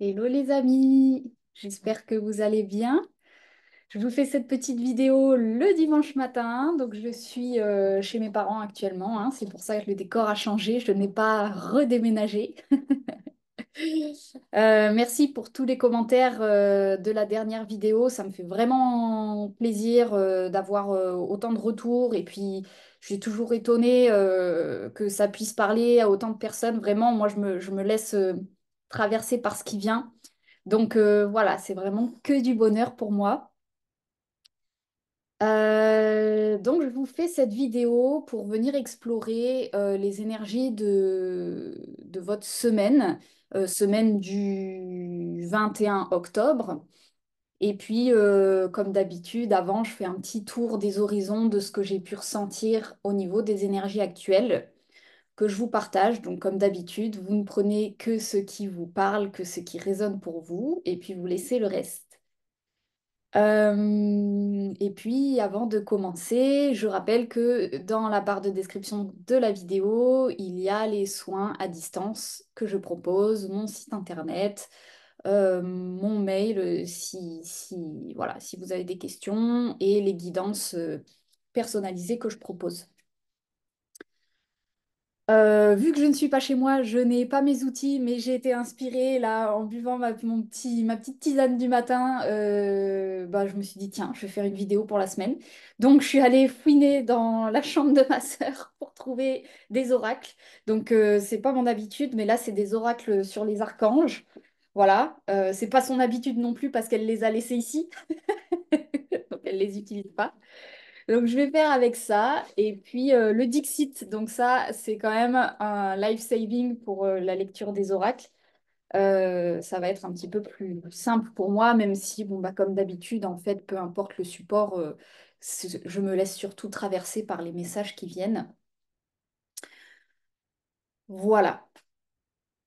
Hello les amis, j'espère que vous allez bien. Je vous fais cette petite vidéo le dimanche matin, donc je suis chez mes parents actuellement, hein. C'est pour ça que le décor a changé, je n'ai pas redéménagé. Merci pour tous les commentaires de la dernière vidéo, ça me fait vraiment plaisir d'avoir autant de retours et puis je suis toujours étonnée que ça puisse parler à autant de personnes. Vraiment, moi je me laisse traverser par ce qui vient. Donc voilà, c'est vraiment que du bonheur pour moi. Donc je vous fais cette vidéo pour venir explorer les énergies de votre semaine, semaine du 21 octobre. Et puis, comme d'habitude, avant, je fais un petit tour des horizons de ce que j'ai pu ressentir au niveau des énergies actuelles que je vous partage. Donc, comme d'habitude, vous ne prenez que ce qui vous parle, que ce qui résonne pour vous, et puis vous laissez le reste. Et puis, avant de commencer, je rappelle que dans la barre de description de la vidéo, il y a les soins à distance que je propose, mon site internet, mon mail voilà, si vous avez des questions et les guidances personnalisées que je propose. Vu que je ne suis pas chez moi, je n'ai pas mes outils, mais j'ai été inspirée là en buvant ma petite tisane du matin. Bah, je me suis dit, tiens, je vais faire une vidéo pour la semaine. Donc, je suis allée fouiner dans la chambre de ma sœur pour trouver des oracles. Donc, c'est pas mon habitude, mais là, c'est des oracles sur les archanges. Voilà, c'est pas son habitude non plus parce qu'elle les a laissés ici, donc elle les utilise pas. Donc, je vais faire avec ça. Et puis, le Dixit. Donc, ça, c'est quand même un life-saving pour la lecture des oracles. Ça va être un petit peu plus simple pour moi, même si, bon, bah, comme d'habitude, en fait, peu importe le support, je me laisse surtout traverser par les messages qui viennent. Voilà.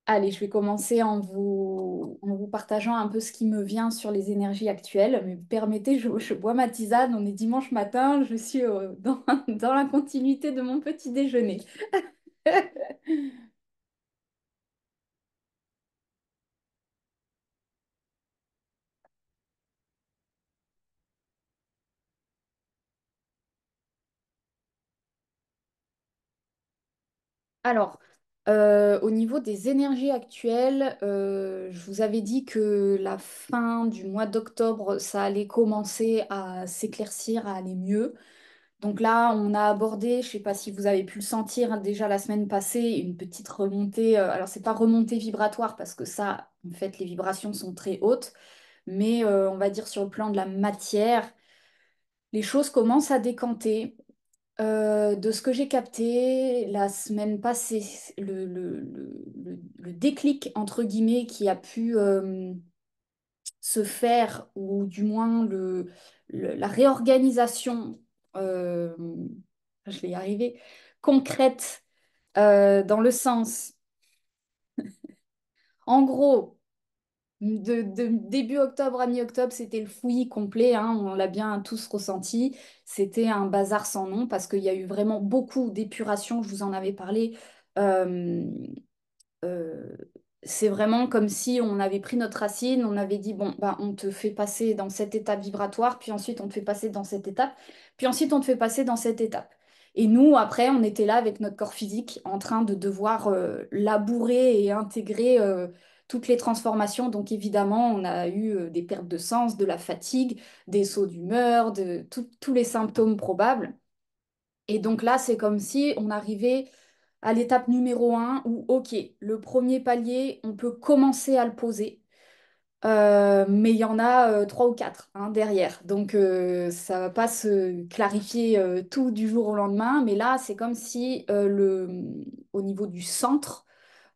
Allez, je vais commencer en vous partageant un peu ce qui me vient sur les énergies actuelles. Mais permettez, je bois ma tisane, on est dimanche matin, je suis dans la continuité de mon petit déjeuner. Alors, au niveau des énergies actuelles, je vous avais dit que la fin du mois d'octobre, ça allait commencer à s'éclaircir, à aller mieux. Donc là, on a abordé, je ne sais pas si vous avez pu le sentir hein, déjà la semaine passée, une petite remontée. Alors, c'est pas remontée vibratoire parce que ça, en fait, les vibrations sont très hautes, mais on va dire sur le plan de la matière, les choses commencent à décanter. De ce que j'ai capté la semaine passée, le déclic, entre guillemets, qui a pu se faire, ou du moins la réorganisation, euh, je vais y arriver, concrète, dans le sens, en gros, de début octobre à mi-octobre, c'était le fouillis complet, hein, on l'a bien tous ressenti. C'était un bazar sans nom parce qu'il y a eu vraiment beaucoup d'épuration, je vous en avais parlé. Euh, euh, c'est vraiment comme si on avait pris notre racine, on avait dit, bon, bah, on te fait passer dans cette étape vibratoire, puis ensuite on te fait passer dans cette étape, puis ensuite on te fait passer dans cette étape. Et nous, après, on était là avec notre corps physique en train de devoir labourer et intégrer toutes les transformations. Donc évidemment, on a eu des pertes de sens, de la fatigue, des sauts d'humeur, tous les symptômes probables. Et donc là, c'est comme si on arrivait à l'étape numéro un où, OK, le premier palier, on peut commencer à le poser. Mais il y en a trois ou quatre hein, derrière. Donc ça va pas se clarifier tout du jour au lendemain. Mais là, c'est comme si au niveau du centre,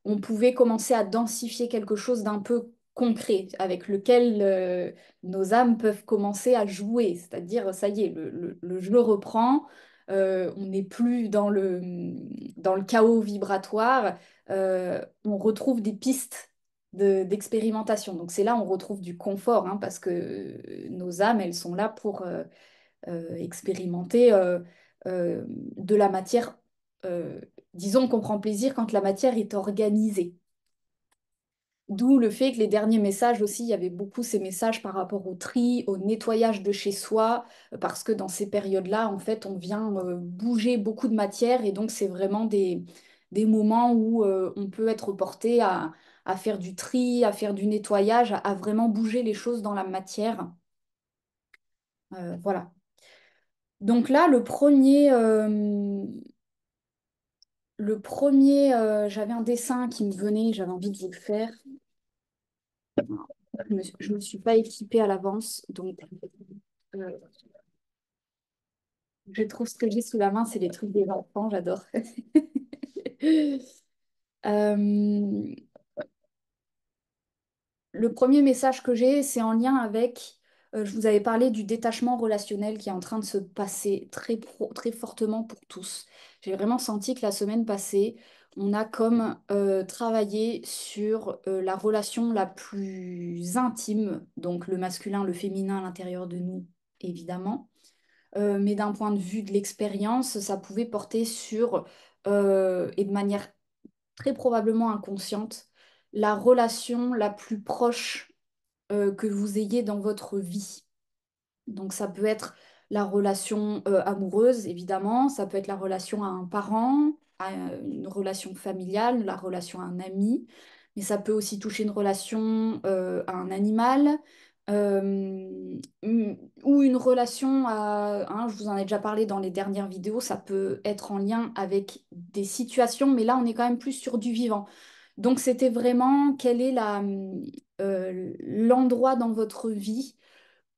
on pouvait commencer à densifier quelque chose d'un peu concret avec lequel nos âmes peuvent commencer à jouer. C'est-à-dire, ça y est, le jeu reprend, on n'est plus dans le chaos vibratoire, on retrouve des pistes d'expérimentation. Donc c'est là on retrouve du confort, hein, parce que nos âmes, elles sont là pour expérimenter de la matière. euh, Disons qu'on prend plaisir quand la matière est organisée. D'où le fait que les derniers messages aussi, il y avait beaucoup ces messages par rapport au tri, au nettoyage de chez soi, parce que dans ces périodes-là, en fait, on vient bouger beaucoup de matière et donc c'est vraiment des moments où on peut être porté à faire du tri, à faire du nettoyage, à vraiment bouger les choses dans la matière. Voilà. Donc là, j'avais un dessin qui me venait, j'avais envie de vous le faire. Je me suis pas équipée à l'avance, donc euh, je trouve ce que j'ai sous la main, c'est les trucs des enfants, j'adore. Euh, le premier message que j'ai, c'est en lien avec, je vous avais parlé du détachement relationnel qui est en train de se passer très fortement pour tous. J'ai vraiment senti que la semaine passée, on a comme travaillé sur la relation la plus intime, donc le masculin, le féminin à l'intérieur de nous, évidemment. Mais d'un point de vue de l'expérience, ça pouvait porter sur, et de manière très probablement inconsciente, la relation la plus proche que vous ayez dans votre vie. Donc ça peut être la relation amoureuse, évidemment, ça peut être la relation à un parent, à une relation familiale, la relation à un ami, mais ça peut aussi toucher une relation à un animal, ou une relation à, hein, je vous en ai déjà parlé dans les dernières vidéos, ça peut être en lien avec des situations, mais là on est quand même plus sur du vivant. Donc c'était vraiment quel est l'endroit dans votre vie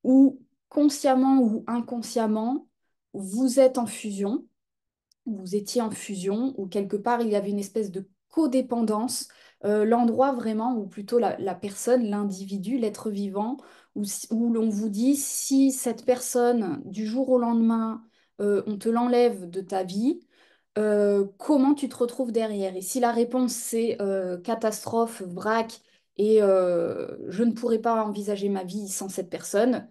où consciemment ou inconsciemment, vous êtes en fusion, vous étiez en fusion, ou quelque part il y avait une espèce de codépendance, l'endroit vraiment, ou plutôt la personne, l'individu, l'être vivant, où l'on vous dit si cette personne, du jour au lendemain, on te l'enlève de ta vie, comment tu te retrouves derrière? Et si la réponse c'est catastrophe, vrac, et je ne pourrais pas envisager ma vie sans cette personne,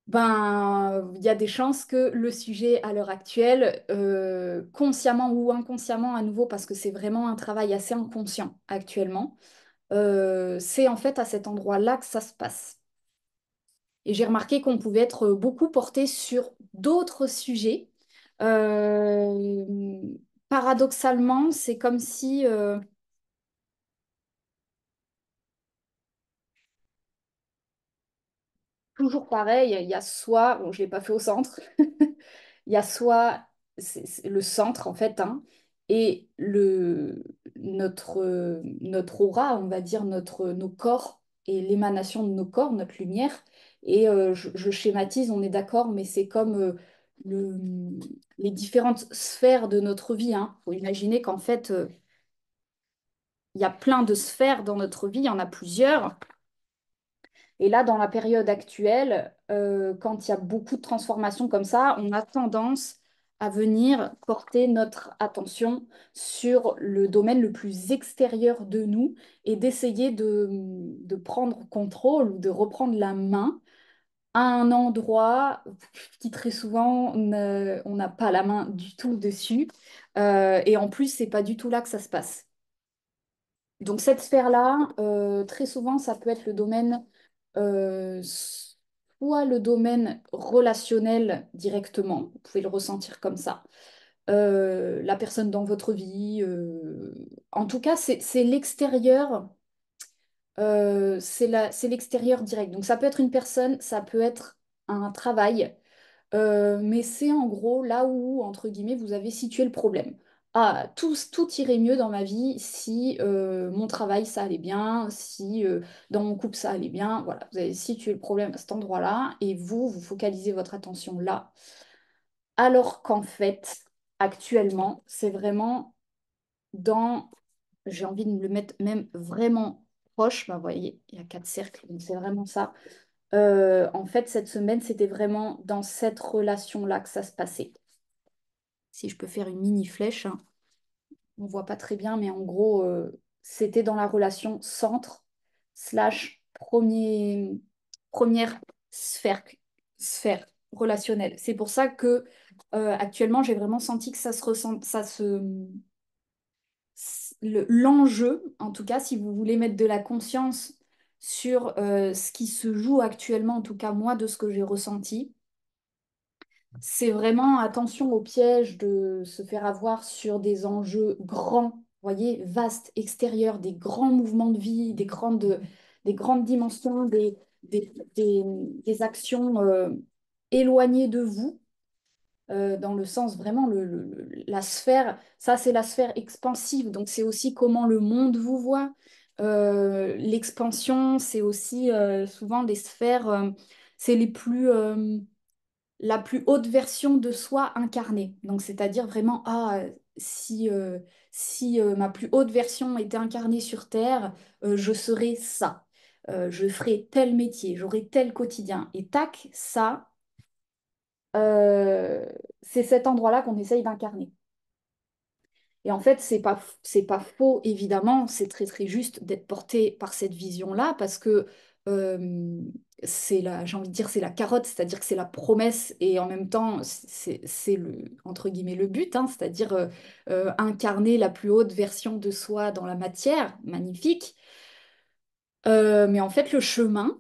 ben, il y a des chances que le sujet à l'heure actuelle, consciemment ou inconsciemment à nouveau, parce que c'est vraiment un travail assez inconscient actuellement, c'est en fait à cet endroit-là que ça se passe. Et j'ai remarqué qu'on pouvait être beaucoup porté sur d'autres sujets. Euh, Paradoxalement, c'est comme si toujours pareil, il y a soit, bon, je ne l'ai pas fait au centre, il y a soit c'est le centre en fait, hein, et notre aura, on va dire, nos corps et l'émanation de nos corps, notre lumière. Et je schématise, on est d'accord, mais c'est comme le, les différentes sphères de notre vie, hein. Faut imaginer qu'en fait, il y a plein de sphères dans notre vie, il y en a plusieurs. Et là, dans la période actuelle, quand il y a beaucoup de transformations comme ça, on a tendance à venir porter notre attention sur le domaine le plus extérieur de nous et d'essayer de prendre contrôle ou de reprendre la main à un endroit qui très souvent on n'a pas la main du tout dessus. Et en plus, c'est pas du tout là que ça se passe. Donc cette sphère-là, très souvent, ça peut être le domaine, soit le domaine relationnel directement, vous pouvez le ressentir comme ça, la personne dans votre vie, en tout cas, c'est l'extérieur, c'est l'extérieur direct. Donc ça peut être une personne, ça peut être un travail, mais c'est en gros là où, entre guillemets, vous avez situé le problème. Ah, tout irait mieux dans ma vie si mon travail, ça allait bien, si dans mon couple, ça allait bien. Voilà, vous avez situé le problème à cet endroit-là et vous focalisez votre attention là. Alors qu'en fait, actuellement, c'est vraiment dans, j'ai envie de me le mettre même vraiment proche. Ben, vous voyez, il y a quatre cercles, donc c'est vraiment ça. En fait, cette semaine, c'était vraiment dans cette relation-là que ça se passait. Si je peux faire une mini flèche, hein, on voit pas très bien, mais en gros, c'était dans la relation centre slash première sphère, sphère relationnelle. C'est pour ça que actuellement, j'ai vraiment senti que ça se ressent, l'enjeu, en tout cas, si vous voulez mettre de la conscience sur ce qui se joue actuellement, en tout cas moi, de ce que j'ai ressenti, c'est vraiment attention au piège de se faire avoir sur des enjeux grands, vous voyez, vastes, extérieurs, des grands mouvements de vie, des grandes dimensions, des actions éloignées de vous, dans le sens vraiment la sphère, ça c'est la sphère expansive, donc c'est aussi comment le monde vous voit. L'expansion, c'est aussi souvent des sphères, c'est la plus haute version de soi incarnée. Donc, c'est-à-dire vraiment, si ma plus haute version était incarnée sur Terre, je serais ça. Je ferais tel métier, j'aurais tel quotidien. Et tac, ça, euh, c'est cet endroit-là qu'on essaye d'incarner. Et en fait, c'est pas faux, évidemment, c'est très très juste d'être porté par cette vision-là, parce que euh, j'ai envie de dire, c'est la carotte, c'est-à-dire que c'est la promesse, et en même temps, c'est entre guillemets, le but, hein, c'est-à-dire incarner la plus haute version de soi dans la matière, magnifique. Mais en fait, le chemin,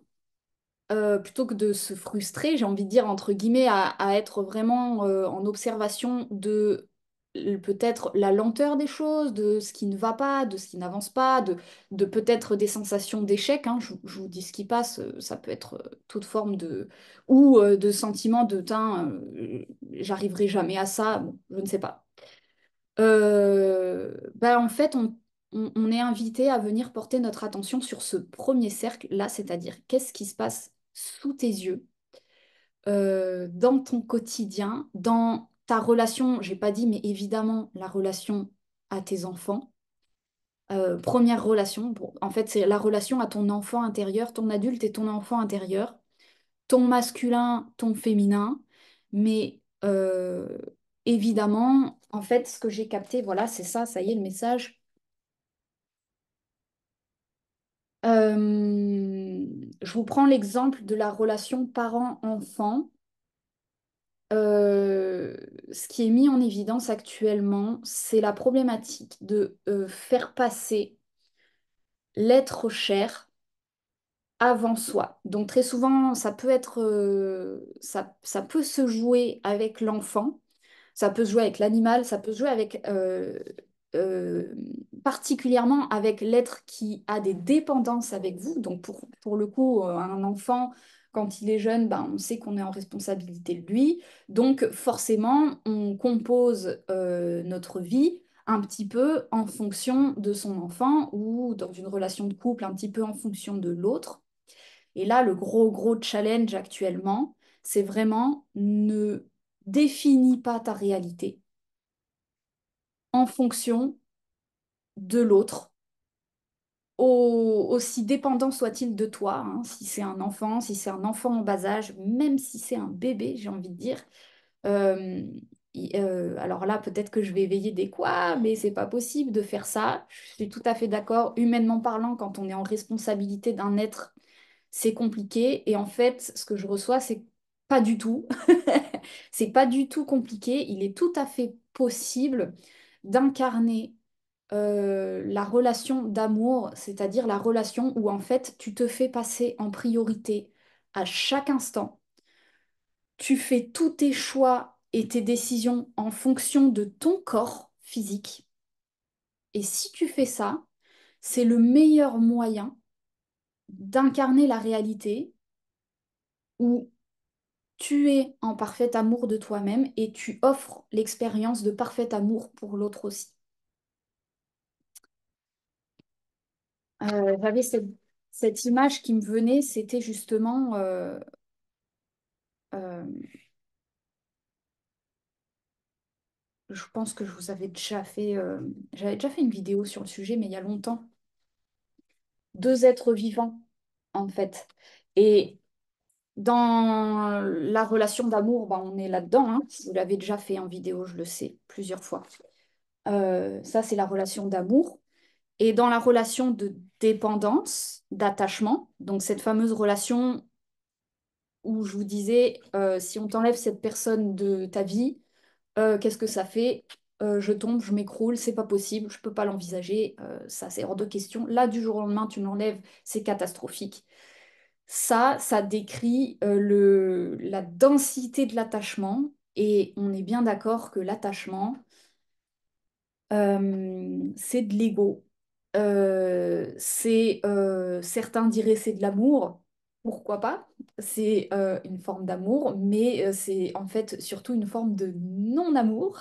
plutôt que de se frustrer, j'ai envie de dire, entre guillemets, à être vraiment en observation de peut-être la lenteur des choses, de ce qui ne va pas, de ce qui n'avance pas, de peut-être des sensations d'échec, hein. Je vous dis ce qui passe, ça peut être toute forme de... ou de sentiments de, Tain, j'arriverai jamais à ça, bon, je ne sais pas. Bah, en fait, on est invité à venir porter notre attention sur ce premier cercle-là, c'est-à-dire qu'est-ce qui se passe sous tes yeux, dans ton quotidien, dans ta relation, j'ai pas dit, mais évidemment, la relation à tes enfants. Première relation, bon, en fait, c'est la relation à ton enfant intérieur, ton adulte et ton enfant intérieur, ton masculin, ton féminin, mais évidemment, en fait, ce que j'ai capté, voilà, c'est ça, ça y est, le message. Je vous prends l'exemple de la relation parent-enfant. Euh, Ce qui est mis en évidence actuellement, c'est la problématique de faire passer l'être cher avant soi. Donc très souvent, ça peut se jouer avec l'enfant. Ça peut se jouer avec l'animal, ça peut se jouer avec euh, particulièrement avec l'être qui a des dépendances avec vous. Donc pour le coup, un enfant, quand il est jeune, ben, on sait qu'on est en responsabilité de lui. Donc forcément, on compose notre vie un petit peu en fonction de son enfant ou dans une relation de couple un petit peu en fonction de l'autre. Et là, le gros challenge actuellement, c'est vraiment ne définis pas ta réalité en fonction de l'autre, aussi dépendant soit-il de toi, hein, si c'est un enfant, si c'est un enfant en bas âge, même si c'est un bébé, j'ai envie de dire. Euh, alors là, peut-être que je vais éveiller des quoi, mais c'est pas possible de faire ça. Je suis tout à fait d'accord. Humainement parlant, quand on est en responsabilité d'un être, c'est compliqué. Et en fait, ce que je reçois, c'est pas du tout. C'est pas du tout compliqué. Il est tout à fait possible d'incarner la relation d'amour, c'est-à-dire la relation où en fait tu te fais passer en priorité à chaque instant. Tu fais tous tes choix et tes décisions en fonction de ton corps physique. Et si tu fais ça, c'est le meilleur moyen d'incarner la réalité où tu es en parfait amour de toi-même et tu offres l'expérience de parfait amour pour l'autre aussi. J'avais cette image qui me venait, c'était justement, euh, je pense que je vous avais déjà fait, j'avais déjà fait une vidéo sur le sujet, mais il y a longtemps. Deux êtres vivants, en fait. Et dans la relation d'amour, bah, on est là-dedans, hein. Vous l'avez déjà fait en vidéo, je le sais, plusieurs fois. Ça, c'est la relation d'amour. Et dans la relation de dépendance, d'attachement, donc cette fameuse relation où je vous disais, si on t'enlève cette personne de ta vie, qu'est-ce que ça fait? je tombe, je m'écroule, c'est pas possible, je peux pas l'envisager, ça c'est hors de question. Là, du jour au lendemain, tu me l'enlèves, c'est catastrophique. Ça décrit la densité de l'attachement et on est bien d'accord que l'attachement, c'est de l'ego. Certains diraient c'est de l'amour, pourquoi pas? C'est une forme d'amour, mais c'est en fait surtout une forme de non-amour.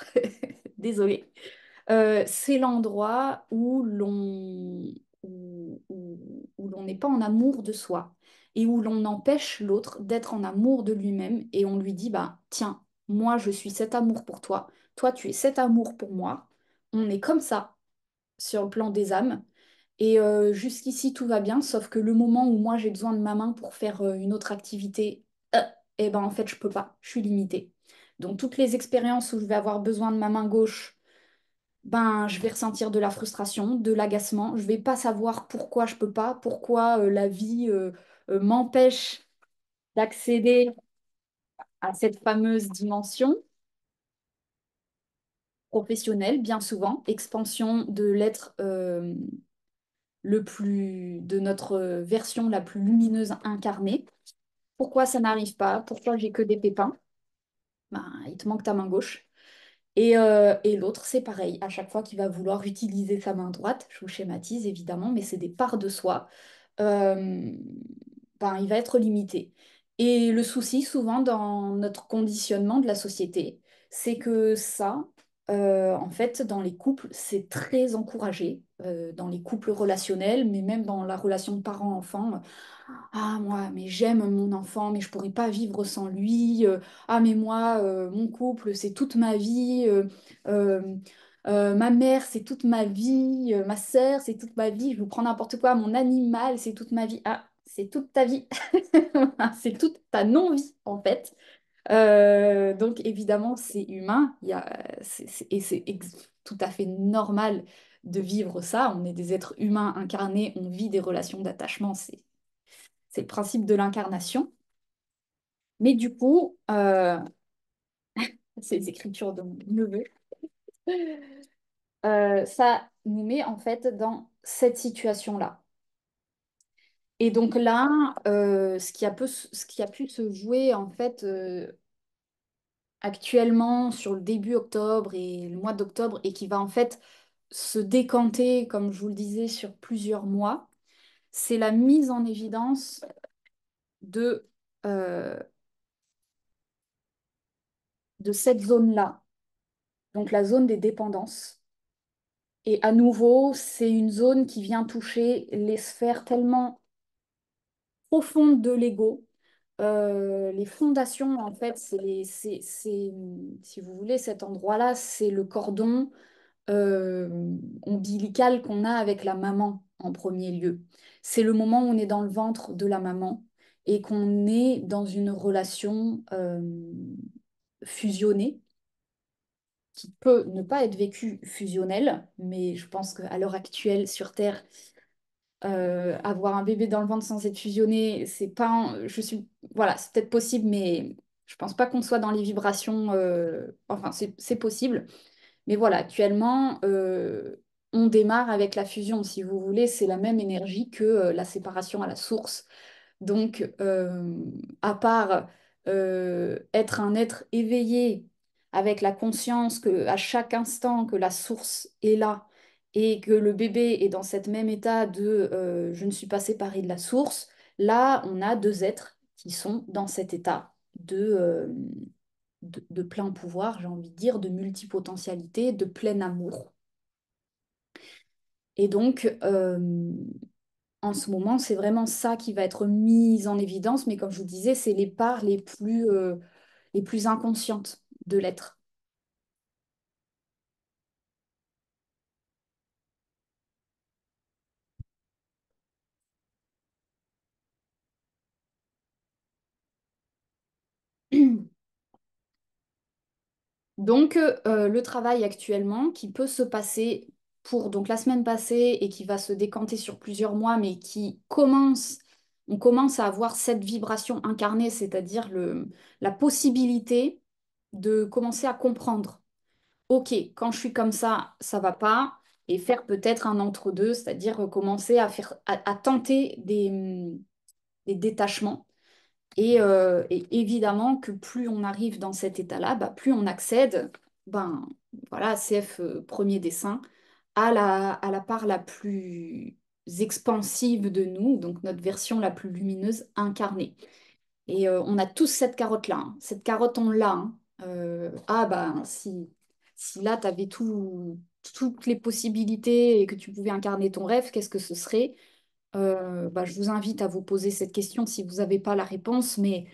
Désolée. C'est l'endroit où l'on n'est pas en amour de soi et où l'on empêche l'autre d'être en amour de lui-même et on lui dit, bah, tiens, moi je suis cet amour pour toi, toi tu es cet amour pour moi, on est comme ça sur le plan des âmes et jusqu'ici tout va bien, sauf que le moment où moi j'ai besoin de ma main pour faire une autre activité, eh ben en fait je peux pas, je suis limitée. Donc toutes les expériences où je vais avoir besoin de ma main gauche, ben, je vais ressentir de la frustration, de l'agacement. Je vais pas savoir pourquoi je peux pas, pourquoi la vie m'empêche d'accéder à cette fameuse dimension professionnelle, bien souvent, expansion de l'être de notre version la plus lumineuse incarnée. Pourquoi ça n'arrive pas? Pourquoi j'ai que des pépins? Ben, il te manque ta main gauche. Et l'autre, c'est pareil, à chaque fois qu'il va vouloir utiliser sa main droite, je vous schématise évidemment, mais c'est des parts de soi, euh, ben, il va être limité. Et le souci, souvent, dans notre conditionnement de la société, c'est que ça, en fait, dans les couples, c'est très encouragé, dans les couples relationnels, mais même dans la relation de parent-enfant. Ah, moi, mais j'aime mon enfant, mais je pourrais pas vivre sans lui. Ah, mais moi, mon couple, c'est toute ma vie. Euh, Ma mère, c'est toute ma vie. Ma sœur, c'est toute ma vie. Je vous prends n'importe quoi. Mon animal, c'est toute ma vie. Ah, c'est toute ta vie. C'est toute ta non-vie, en fait. Donc, évidemment, c'est humain. Et c'est tout à fait normal de vivre ça. On est des êtres humains incarnés. On vit des relations d'attachement. C'est le principe de l'incarnation. Mais du coup, c'est les écritures de mon neveu, ça nous met en fait dans cette situation-là. Et donc là, ce qui a pu se jouer en fait actuellement sur le début octobre et le mois d'octobre et qui va en fait se décanter, comme je vous le disais, sur plusieurs mois, c'est la mise en évidence de, euh, de cette zone-là, donc la zone des dépendances. Et à nouveau, c'est une zone qui vient toucher les sphères tellement profondes de l'ego. Les fondations, en fait, si vous voulez, cet endroit-là, c'est le cordon euh, ombilical qu'on a avec la maman en premier lieu. C'est le moment où on est dans le ventre de la maman et qu'on est dans une relation fusionnée qui peut ne pas être vécue fusionnelle, mais je pense qu'à l'heure actuelle sur Terre, avoir un bébé dans le ventre sans être fusionné, c'est pas, voilà, c'est peut-être possible, mais je pense pas qu'on soit dans les vibrations. Enfin, c'est possible, mais voilà, actuellement, on démarre avec la fusion, si vous voulez, c'est la même énergie que la séparation à la source. Donc, à part être un être éveillé avec la conscience que à chaque instant que la source est là et que le bébé est dans cet même état de je ne suis pas séparé de la source, là, on a deux êtres qui sont dans cet état de plein pouvoir, j'ai envie de dire, de multipotentialité, de plein amour. Et donc, en ce moment, c'est vraiment ça qui va être mis en évidence, mais comme je vous disais, c'est les parts les plus inconscientes de l'être. Donc, le travail actuellement qui peut se passer pour donc la semaine passée et qui va se décanter sur plusieurs mois, mais on commence à avoir cette vibration incarnée, c'est-à-dire la possibilité de commencer à comprendre. OK, quand je suis comme ça va pas, et faire peut-être un entre-deux, c'est-à-dire commencer à tenter des détachements. Et évidemment que plus on arrive dans cet état-là, bah, plus on accède, ben voilà, CF premier dessin, à la part la plus expansive de nous, donc notre version la plus lumineuse incarnée. Et on a tous cette carotte-là, hein. Cette carotte, on l'a, hein. Ah bah si là, tu avais toutes les possibilités et que tu pouvais incarner ton rêve, qu'est-ce que ce serait? Bah, je vous invite à vous poser cette question si vous n'avez pas la réponse, mais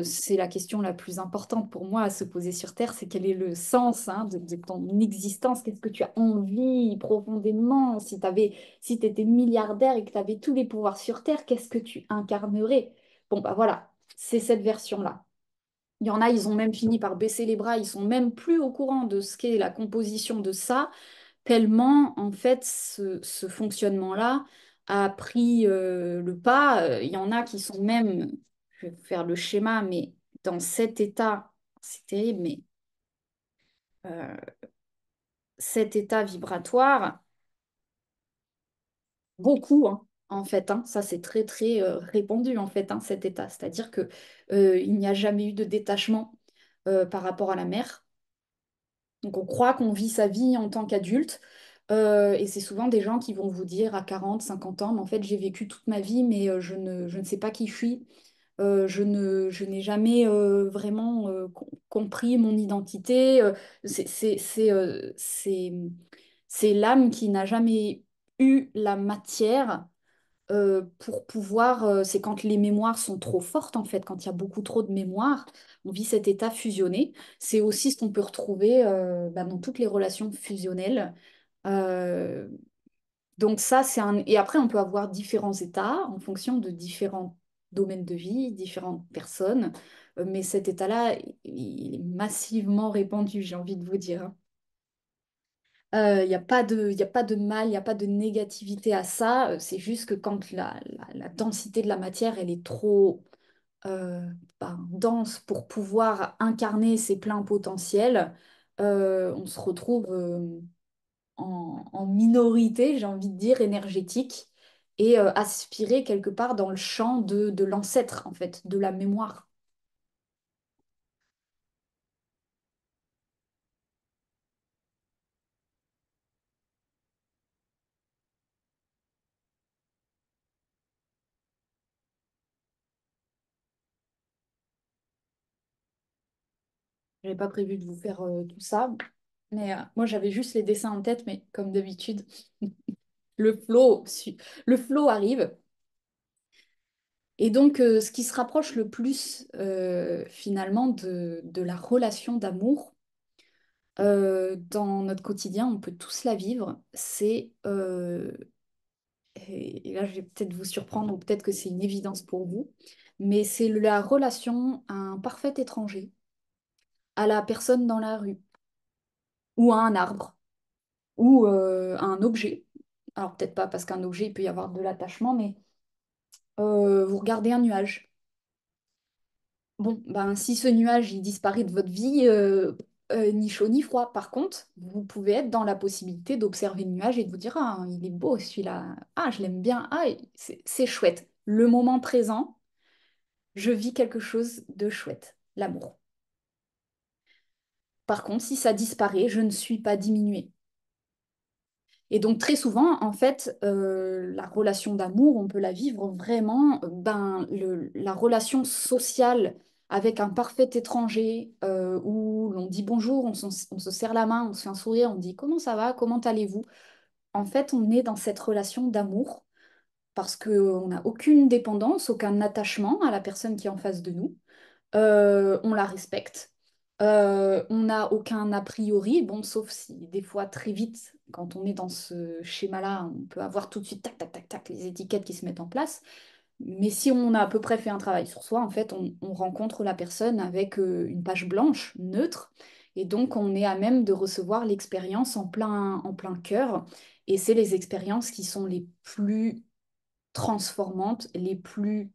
c'est la question la plus importante pour moi à se poser sur Terre, c'est quel est le sens, hein, de ton existence? Qu'est-ce que tu as envie profondément? Si tu étais milliardaire et que tu avais tous les pouvoirs sur Terre, qu'est-ce que tu incarnerais? Bon, bah voilà, c'est cette version-là. Il y en a, ils ont même fini par baisser les bras, ils sont même plus au courant de ce qu'est la composition de ça, tellement en fait ce fonctionnement-là a pris le pas. Il y en a qui sont même, je vais vous faire le schéma, mais dans cet état, c'est terrible, mais euh, cet état vibratoire, beaucoup, hein, en fait, hein, ça c'est très très répandu en fait, hein, cet état. C'est-à-dire que il n'y a jamais eu de détachement par rapport à la mer. Donc on croit qu'on vit sa vie en tant qu'adulte. Et c'est souvent des gens qui vont vous dire à 40, 50 ans, mais en fait j'ai vécu toute ma vie, mais je ne sais pas qui je suis. Je n'ai jamais vraiment compris mon identité. C'est c'est- c'est, euh, c'est- c'est l'âme qui n'a jamais eu la matière pour pouvoir, c'est quand les mémoires sont trop fortes en fait, quand il y a beaucoup trop de mémoire, on vit cet état fusionné. C'est aussi ce qu'on peut retrouver bah, dans toutes les relations fusionnelles. Euh, donc ça, c'est un... Et après, on peut avoir différents états en fonction de différents domaines de vie, différentes personnes. Mais cet état-là, il est massivement répandu, j'ai envie de vous dire, hein. Il n'y a pas y a pas de mal, il n'y a pas de négativité à ça. C'est juste que quand la densité de la matière, elle est trop euh, dense pour pouvoir incarner ses pleins potentiels, on se retrouve en minorité, j'ai envie de dire, énergétique, et aspirer quelque part dans le champ de l'ancêtre, en fait, de la mémoire. Je n'avais pas prévu de vous faire tout ça, mais moi j'avais juste les dessins en tête, mais comme d'habitude, le flow, le flow arrive. Et donc, ce qui se rapproche le plus finalement de la relation d'amour dans notre quotidien, on peut tous la vivre, et là je vais peut-être vous surprendre ou peut-être que c'est une évidence pour vous, mais c'est la relation à un parfait étranger, à la personne dans la rue, ou à un arbre, ou à un objet. Alors peut-être pas parce qu'un objet, il peut y avoir de l'attachement, mais vous regardez un nuage. Bon, ben, si ce nuage il disparaît de votre vie, ni chaud ni froid. Par contre, vous pouvez être dans la possibilité d'observer le nuage et de vous dire, ah, il est beau celui-là. Ah, je l'aime bien. Ah, c'est chouette. Le moment présent, je vis quelque chose de chouette, l'amour. Par contre, si ça disparaît, je ne suis pas diminuée. Et donc très souvent, en fait, la relation d'amour, on peut la vivre vraiment, la relation sociale avec un parfait étranger, où l'on dit bonjour, on se serre la main, on se fait un sourire, on dit comment ça va, comment allez-vous? En fait, on est dans cette relation d'amour parce qu'on n'a aucune dépendance, aucun attachement à la personne qui est en face de nous. On la respecte. On n'a aucun a priori, bon, sauf si des fois très vite, quand on est dans ce schéma-là, on peut avoir tout de suite tac, tac, tac, tac, les étiquettes qui se mettent en place. Mais si on a à peu près fait un travail sur soi, en fait, on rencontre la personne avec une page blanche, neutre, et donc on est à même de recevoir l'expérience en plein cœur. Et c'est les expériences qui sont les plus transformantes, les plus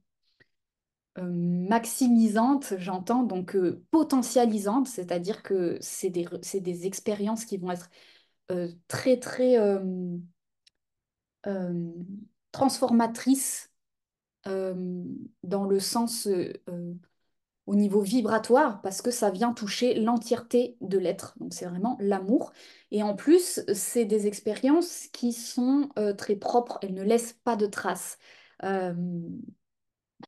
maximisante, j'entends, donc potentialisante, c'est-à-dire que c'est des expériences qui vont être très, très euh, transformatrices dans le sens au niveau vibratoire, parce que ça vient toucher l'entièreté de l'être. Donc c'est vraiment l'amour. Et en plus, c'est des expériences qui sont très propres, elles ne laissent pas de traces. Euh,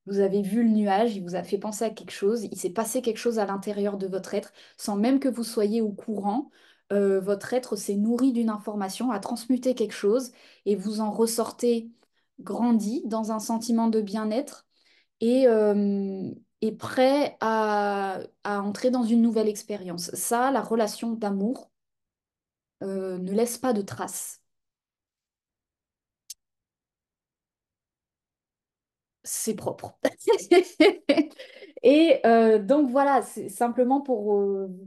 vous avez vu le nuage, il vous a fait penser à quelque chose, il s'est passé quelque chose à l'intérieur de votre être, sans même que vous soyez au courant. Votre être s'est nourri d'une information, a transmuté quelque chose, et vous en ressortez grandi dans un sentiment de bien-être et, et prêt à entrer dans une nouvelle expérience. Ça, la relation d'amour, ne laisse pas de traces. C'est propre. Et donc voilà, c'est simplement pour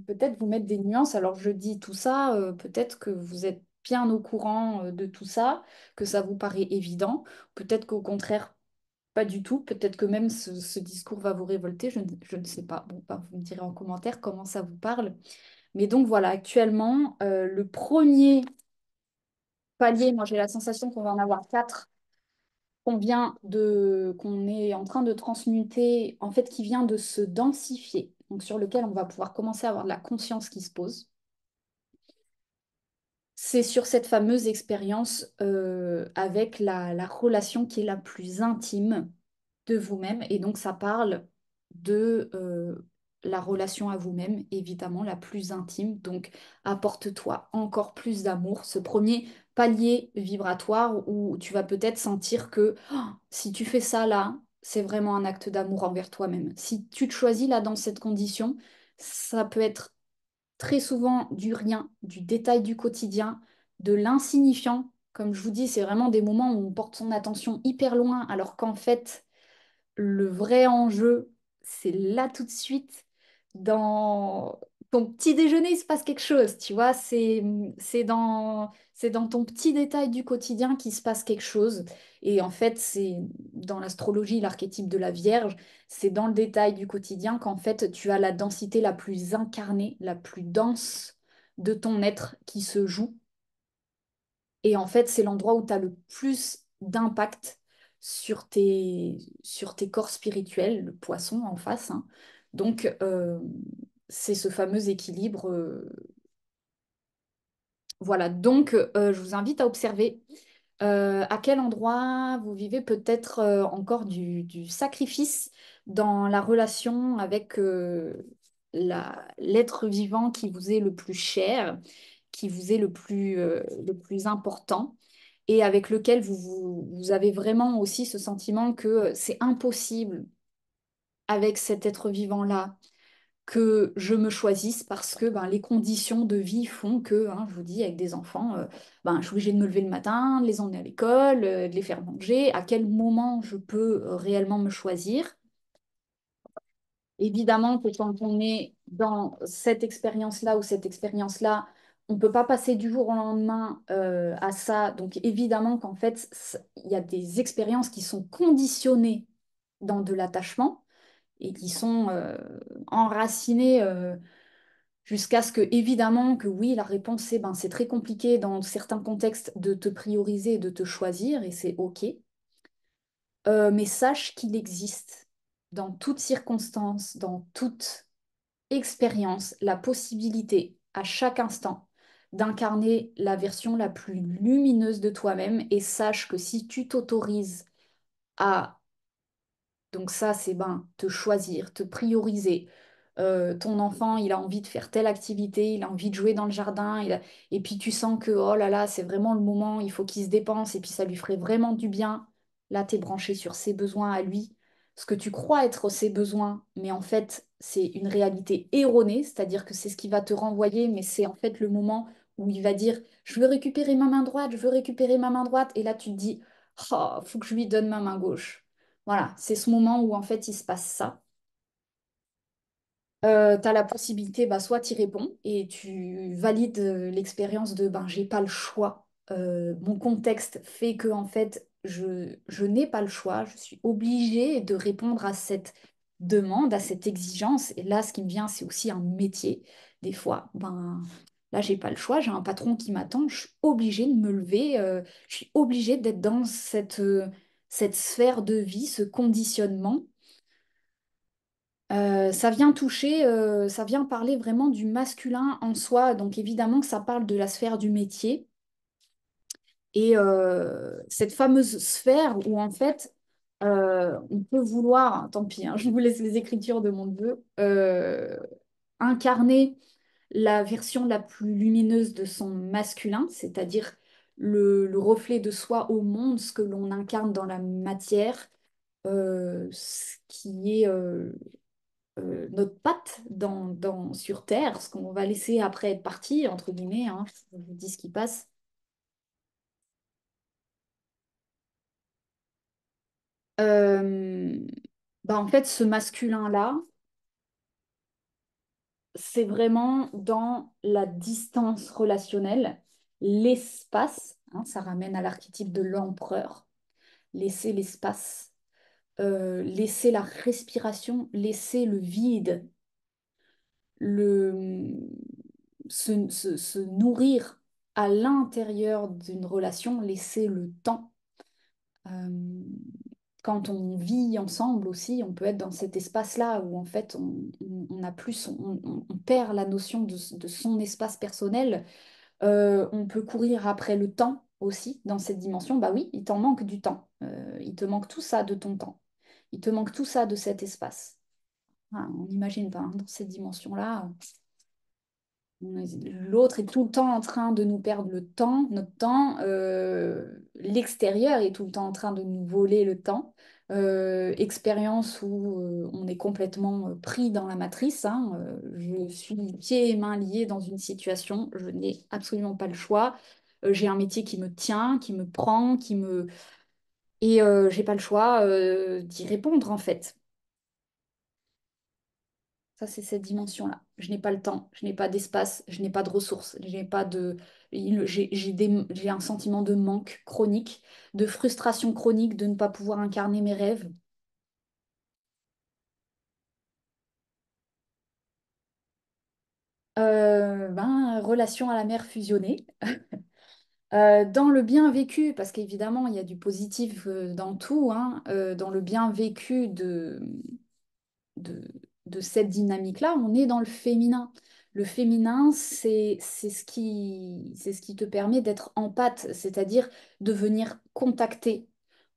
peut-être vous mettre des nuances. Alors je dis tout ça, peut-être que vous êtes bien au courant de tout ça, que ça vous paraît évident. Peut-être qu'au contraire, pas du tout. Peut-être que même ce discours va vous révolter. Je ne sais pas. Bon, bah, vous me direz en commentaire comment ça vous parle. Mais donc voilà, actuellement, le premier palier, moi j'ai la sensation qu'on va en avoir quatre qu'on est en train de transmuter, en fait, qui vient de se densifier, donc sur lequel on va pouvoir commencer à avoir de la conscience qui se pose. C'est sur cette fameuse expérience avec la relation qui est la plus intime de vous-même. Et donc, ça parle de la relation à vous-même, évidemment, la plus intime. Donc, apporte-toi encore plus d'amour. Ce premier palier vibratoire où tu vas peut-être sentir que oh, si tu fais ça là, c'est vraiment un acte d'amour envers toi-même. Si tu te choisis là dans cette condition, ça peut être très souvent du rien, du détail du quotidien, de l'insignifiant. Comme je vous dis, c'est vraiment des moments où on porte son attention hyper loin, alors qu'en fait, le vrai enjeu, c'est là tout de suite, dans ton petit déjeuner, il se passe quelque chose, tu vois, c'est dans ton petit détail du quotidien qu'il se passe quelque chose. Et en fait, c'est dans l'astrologie, l'archétype de la Vierge, c'est dans le détail du quotidien qu'en fait, tu as la densité la plus incarnée, la plus dense de ton être qui se joue. Et en fait, c'est l'endroit où tu as le plus d'impact sur tes corps spirituels, le poisson en face, hein. Donc, c'est ce fameux équilibre. Voilà, donc je vous invite à observer à quel endroit vous vivez peut-être encore du sacrifice dans la relation avec l'être vivant qui vous est le plus cher, qui vous est le plus important et avec lequel vous avez vraiment aussi ce sentiment que c'est impossible avec cet être vivant-là que je me choisisse parce que ben, les conditions de vie font que, hein, je vous dis, avec des enfants, ben, je suis obligée de me lever le matin, de les emmener à l'école, de les faire manger. À quel moment je peux réellement me choisir? Évidemment que quand on est dans cette expérience-là ou cette expérience-là, on ne peut pas passer du jour au lendemain à ça. Donc évidemment qu'en fait, il y a des expériences qui sont conditionnées dans de l'attachement et qui sont enracinées jusqu'à ce que, évidemment, que oui, la réponse c'est ben, c'est très compliqué dans certains contextes de te prioriser et de te choisir et c'est OK. Mais sache qu'il existe dans toute circonstance, dans toute expérience la possibilité à chaque instant d'incarner la version la plus lumineuse de toi-même et sache que si tu t'autorises à donc ça, c'est ben, te choisir, te prioriser. Ton enfant, il a envie de faire telle activité, il a envie de jouer dans le jardin, et puis tu sens que, oh là là, c'est vraiment le moment, il faut qu'il se dépense, et puis ça lui ferait vraiment du bien. Là, tu es branché sur ses besoins à lui, ce que tu crois être ses besoins, mais en fait, c'est une réalité erronée, c'est-à-dire que c'est ce qui va te renvoyer, mais c'est en fait le moment où il va dire, je veux récupérer ma main droite, je veux récupérer ma main droite, et là, tu te dis, oh, faut que je lui donne ma main gauche. Voilà, c'est ce moment où en fait il se passe ça. Tu as la possibilité, bah, soit tu y réponds et tu valides l'expérience de ben, j'ai pas le choix. Mon contexte fait que en fait je n'ai pas le choix, je suis obligée de répondre à cette demande, à cette exigence. Et là, ce qui me vient, c'est aussi un métier. Des fois, ben, là, j'ai pas le choix, j'ai un patron qui m'attend, je suis obligée de me lever, je suis obligée d'être dans cette sphère de vie, ce conditionnement. Ça vient toucher, ça vient parler vraiment du masculin en soi. Donc évidemment que ça parle de la sphère du métier. Et cette fameuse sphère où en fait on peut vouloir, tant pis, hein, je vous laisse les écritures de mon neveu, incarner la version la plus lumineuse de son masculin, c'est-à-dire le reflet de soi au monde, ce que l'on incarne dans la matière, ce qui est notre patte sur Terre, ce qu'on va laisser après être parti, entre guillemets, hein, je vous dis ce qui passe. Euh, Bah en fait, ce masculin-là, c'est vraiment dans la distance relationnelle, l'espace, hein, ça ramène à l'archétype de l'empereur, laisser l'espace, laisser la respiration, laisser le vide, le, se nourrir à l'intérieur d'une relation, laisser le temps. Euh, Quand on vit ensemble aussi, on peut être dans cet espace-là où en fait on a plus, on perd la notion de son espace personnel. On peut courir après le temps aussi dans cette dimension. Bah oui, il t'en manque du temps. Il te manque tout ça de ton temps. Il te manque tout ça de cet espace. Ah, on n'imagine pas, hein, dans cette dimension-là. L'autre est tout le temps en train de nous perdre le temps, notre temps. L'extérieur est tout le temps en train de nous voler le temps. Expérience où on est complètement pris dans la matrice, hein. Je suis pieds et mains liés dans une situation, je n'ai absolument pas le choix. J'ai un métier qui me tient, qui me prend, qui me... Et j'ai pas le choix d'y répondre en fait. Ça, c'est cette dimension-là. Je n'ai pas le temps, je n'ai pas d'espace, je n'ai pas de ressources, je n'ai pas de... j'ai un sentiment de manque chronique, de frustration chronique de ne pas pouvoir incarner mes rêves. Relation à la mère fusionnée. Dans le bien vécu, parce qu'évidemment, il y a du positif dans tout, hein, dans le bien vécu de, de cette dynamique-là, on est dans le féminin. Le féminin, c'est ce qui te permet d'être empathe, c'est-à-dire de venir contacter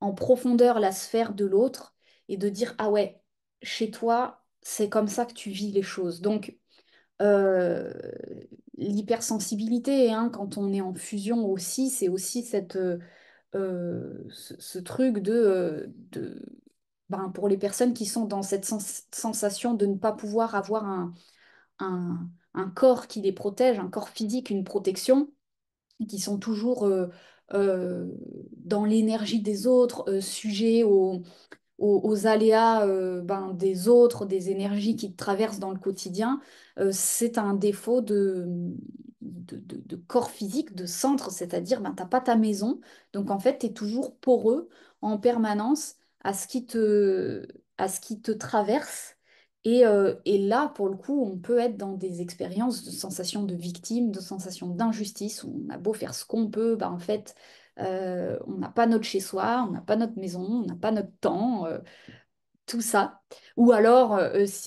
en profondeur la sphère de l'autre et de dire, ah ouais, chez toi, c'est comme ça que tu vis les choses. Donc, euh, l'hypersensibilité, hein, quand on est en fusion aussi, c'est aussi ce truc ben, pour les personnes qui sont dans cette sensation de ne pas pouvoir avoir un corps qui les protège, un corps physique, une protection, et qui sont toujours euh, dans l'énergie des autres, sujets aux aléas ben, des autres, des énergies qui te traversent dans le quotidien, c'est un défaut de corps physique, de centre, c'est-à-dire ben, tu n'as pas ta maison, donc en fait tu es toujours poreux en permanence à ce qui te traverse. Et là, pour le coup, on peut être dans des expériences de sensation de victime, de sensation d'injustice, où on a beau faire ce qu'on peut, ben, en fait, on n'a pas notre chez-soi, on n'a pas notre maison, on n'a pas notre temps, tout ça. Ou alors,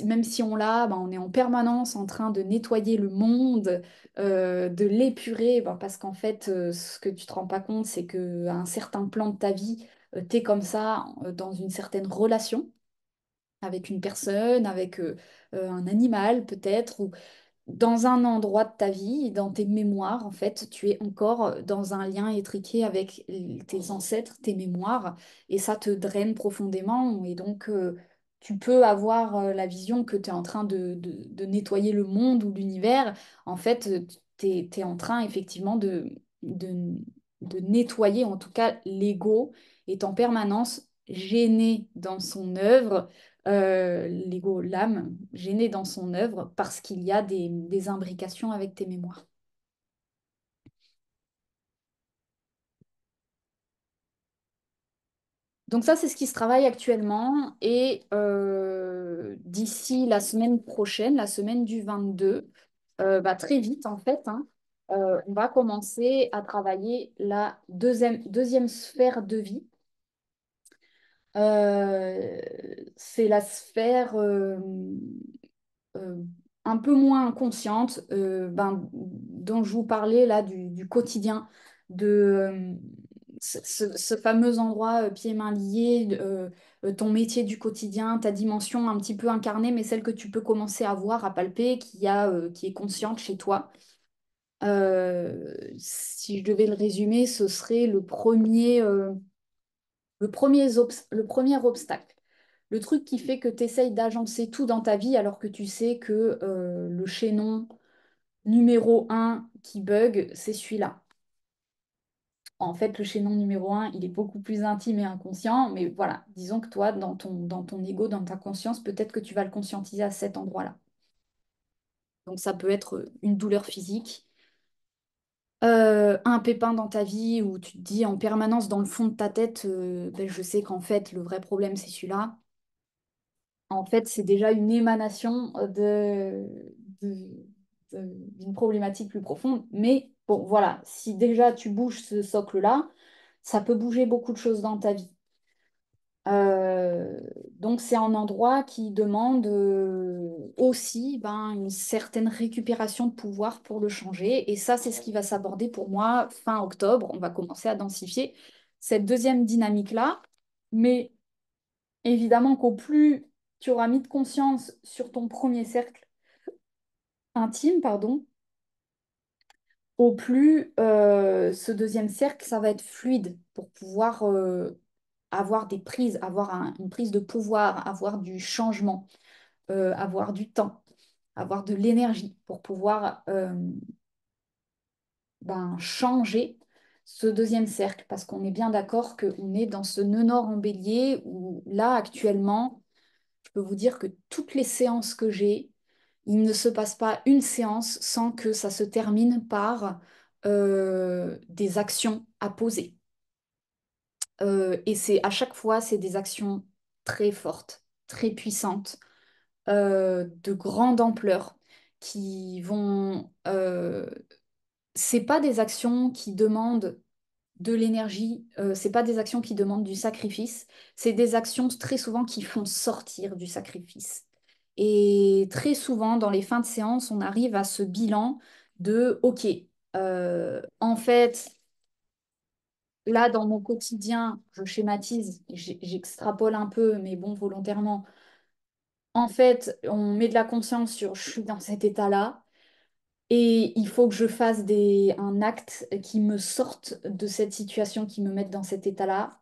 même si on l'a, ben, on est en permanence en train de nettoyer le monde, de l'épurer, ben, parce qu'en fait, ce que tu te rends pas compte, c'est qu'à un certain plan de ta vie, tu es comme ça, dans une certaine relation avec une personne, avec un animal peut-être, ou dans un endroit de ta vie, dans tes mémoires, en fait, tu es encore dans un lien étriqué avec tes ancêtres, tes mémoires, et ça te draine profondément. Et donc, tu peux avoir la vision que tu es en train de nettoyer le monde ou l'univers. En fait, tu es, en train effectivement de, de nettoyer, en tout cas, l'ego est en permanence gêné dans son œuvre, l'ego, l'âme, gêné dans son œuvre parce qu'il y a des imbrications avec tes mémoires. Donc ça, c'est ce qui se travaille actuellement. Et d'ici la semaine prochaine, la semaine du 22, bah, très vite en fait, hein, on va commencer à travailler la deuxième sphère de vie. Euh, c'est la sphère euh, un peu moins consciente, dont je vous parlais là du quotidien, de ce fameux endroit pieds-mains liés, ton métier du quotidien, ta dimension un petit peu incarnée, mais celle que tu peux commencer à voir, à palper, qui est consciente chez toi. Si je devais le résumer, ce serait le premier obstacle. Le truc qui fait que tu essayes d'agencer tout dans ta vie alors que tu sais que le chaînon numéro un qui bug, c'est celui-là. En fait, le chaînon numéro un, il est beaucoup plus intime et inconscient, mais voilà, disons que toi, dans ton ego, dans ta conscience, peut-être que tu vas le conscientiser à cet endroit-là. Donc ça peut être une douleur physique, un pépin dans ta vie où tu te dis en permanence dans le fond de ta tête, ben, je sais qu'en fait, le vrai problème, c'est celui-là. En fait, c'est déjà une émanation de- d'une problématique plus profonde. Mais bon, voilà, si déjà tu bouges ce socle-là, ça peut bouger beaucoup de choses dans ta vie. Euh, donc c'est un endroit qui demande aussi ben, une certaine récupération de pouvoir pour le changer. Et ça, c'est ce qui va s'aborder pour moi fin octobre. On va commencer à densifier cette deuxième dynamique-là. Mais évidemment qu'au plus tu auras mis de conscience sur ton premier cercle intime, pardon, au plus ce deuxième cercle, ça va être fluide pour pouvoir avoir des prises, avoir une prise de pouvoir, avoir du changement, avoir du temps, avoir de l'énergie pour pouvoir ben, changer ce deuxième cercle. Parce qu'on est bien d'accord qu'on est dans ce nœud nord en bélier où là, actuellement, je peux vous dire que toutes les séances que j'ai, il ne se passe pas une séance sans que ça se termine par des actions à poser. Et c'est à chaque fois, c'est des actions très fortes, très puissantes, de grande ampleur, qui vont. C'est pas des actions qui demandent de l'énergie, c'est pas des actions qui demandent du sacrifice, c'est des actions très souvent qui font sortir du sacrifice. Et très souvent, dans les fins de séance, on arrive à ce bilan de, OK, en fait, là, dans mon quotidien, je schématise, j'extrapole un peu, mais bon, volontairement. En fait, on met de la conscience sur, je suis dans cet état-là. Et il faut que je fasse un acte qui me sorte de cette situation, qui me mette dans cet état-là.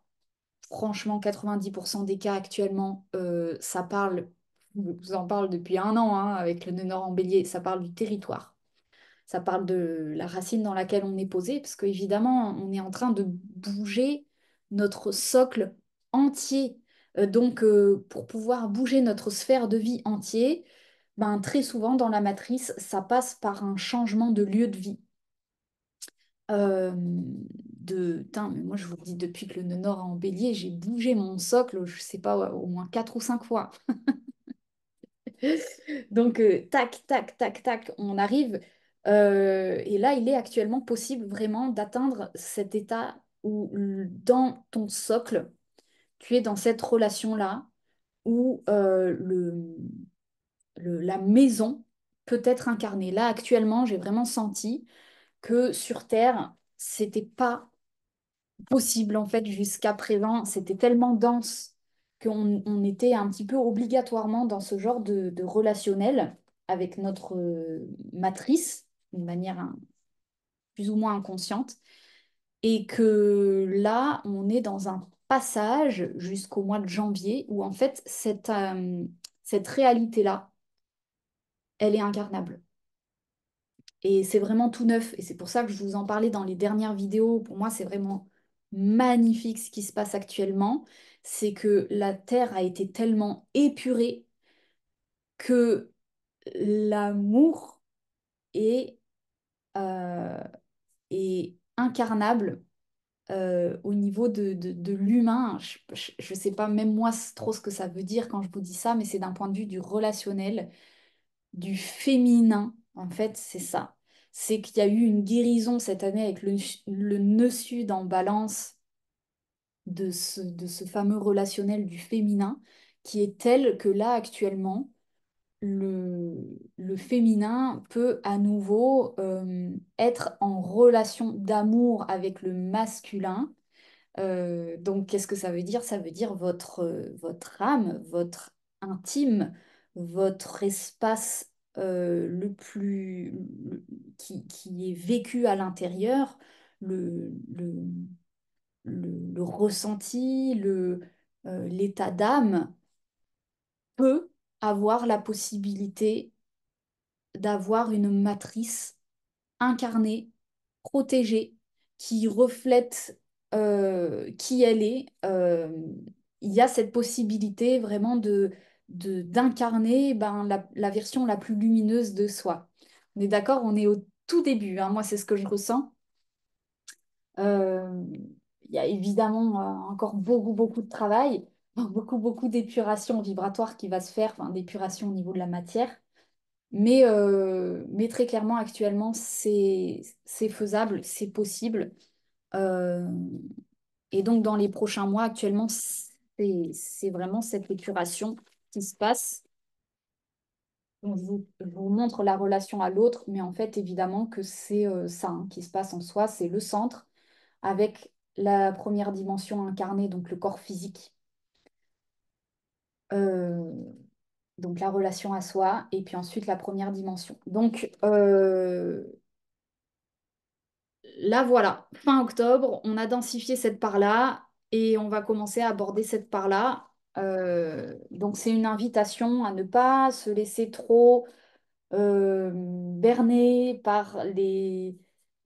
Franchement, 90% des cas actuellement, ça parle, je vous en parle depuis un an hein, avec le nœud nord en bélier, ça parle du territoire. Ça parle de la racine dans laquelle on est posé, parce qu'évidemment, on est en train de bouger notre socle entier. Pour pouvoir bouger notre sphère de vie entier, ben, très souvent dans la matrice, ça passe par un changement de lieu de vie. Tain, mais moi, je vous le dis, depuis que le nœud nord est en bélier, j'ai bougé mon socle, je sais pas, au moins 4 ou 5 fois. Tac, tac, tac, tac, on arrive. Et là, il est actuellement possible vraiment d'atteindre cet état où, dans ton socle, tu es dans cette relation-là où la maison peut être incarnée. Là, actuellement, j'ai vraiment senti que sur Terre, c'était pas possible en fait jusqu'à présent. C'était tellement dense qu'on était un petit peu obligatoirement dans ce genre de relationnel avec notre matrice, d'une manière plus ou moins inconsciente, et que là, on est dans un passage jusqu'au mois de janvier où en fait cette réalité-là, elle est incarnable. Et c'est vraiment tout neuf. Et c'est pour ça que je vous en parlais dans les dernières vidéos. Pour moi, c'est vraiment magnifique ce qui se passe actuellement. C'est que la Terre a été tellement épurée que l'amour est, est incarnable au niveau de l'humain. Je sais pas même moi trop ce que ça veut dire quand je vous dis ça, mais c'est d'un point de vue du relationnel, du féminin. En fait, c'est ça. C'est qu'il y a eu une guérison cette année avec le nœud sud en balance de ce fameux relationnel du féminin qui est tel que là, actuellement, le féminin peut à nouveau être en relation d'amour avec le masculin. Donc, qu'est-ce que ça veut dire? Ça veut dire votre âme, votre intime, votre espace qui est vécu à l'intérieur, le, le, le ressenti, l'état d'âme peut avoir la possibilité d'avoir une matrice incarnée, protégée, qui reflète qui elle est. Il y a cette possibilité vraiment d'incarner la version la plus lumineuse de soi. On est d'accord, on est au tout début, hein. Moi, c'est ce que je ressens. Euh, il y a évidemment encore beaucoup, beaucoup de travail, beaucoup, beaucoup d'épuration vibratoire qui va se faire, enfin, d'épuration au niveau de la matière. Mais très clairement, actuellement, c'est faisable, c'est possible. Euh, et donc, dans les prochains mois, actuellement, c'est vraiment cette épuration qui se passe. Donc, je vous montre la relation à l'autre, mais en fait, évidemment que c'est ça hein, qui se passe en soi, c'est le centre, avec la première dimension incarnée, donc le corps physique. Euh, donc la relation à soi, et puis ensuite la première dimension. Donc, là, voilà, fin octobre, on a densifié cette part-là et on va commencer à aborder cette part-là. Donc, c'est une invitation à ne pas se laisser trop berner par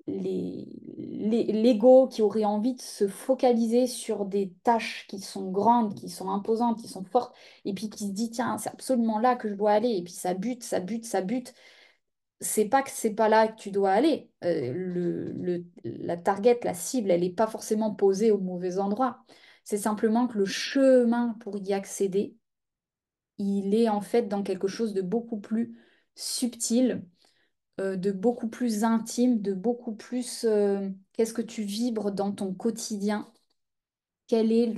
l'ego qui aurait envie de se focaliser sur des tâches qui sont grandes, qui sont imposantes, qui sont fortes, et puis qui se dit, tiens, c'est absolument là que je dois aller, et puis ça bute, ça bute, ça bute. C'est pas que c'est pas là que tu dois aller. La target, la cible, elle n'est pas forcément posée au mauvais endroit. C'est simplement que le chemin pour y accéder, il est en fait dans quelque chose de beaucoup plus subtil, de beaucoup plus intime, de beaucoup plus qu'est-ce que tu vibres dans ton quotidien, quel est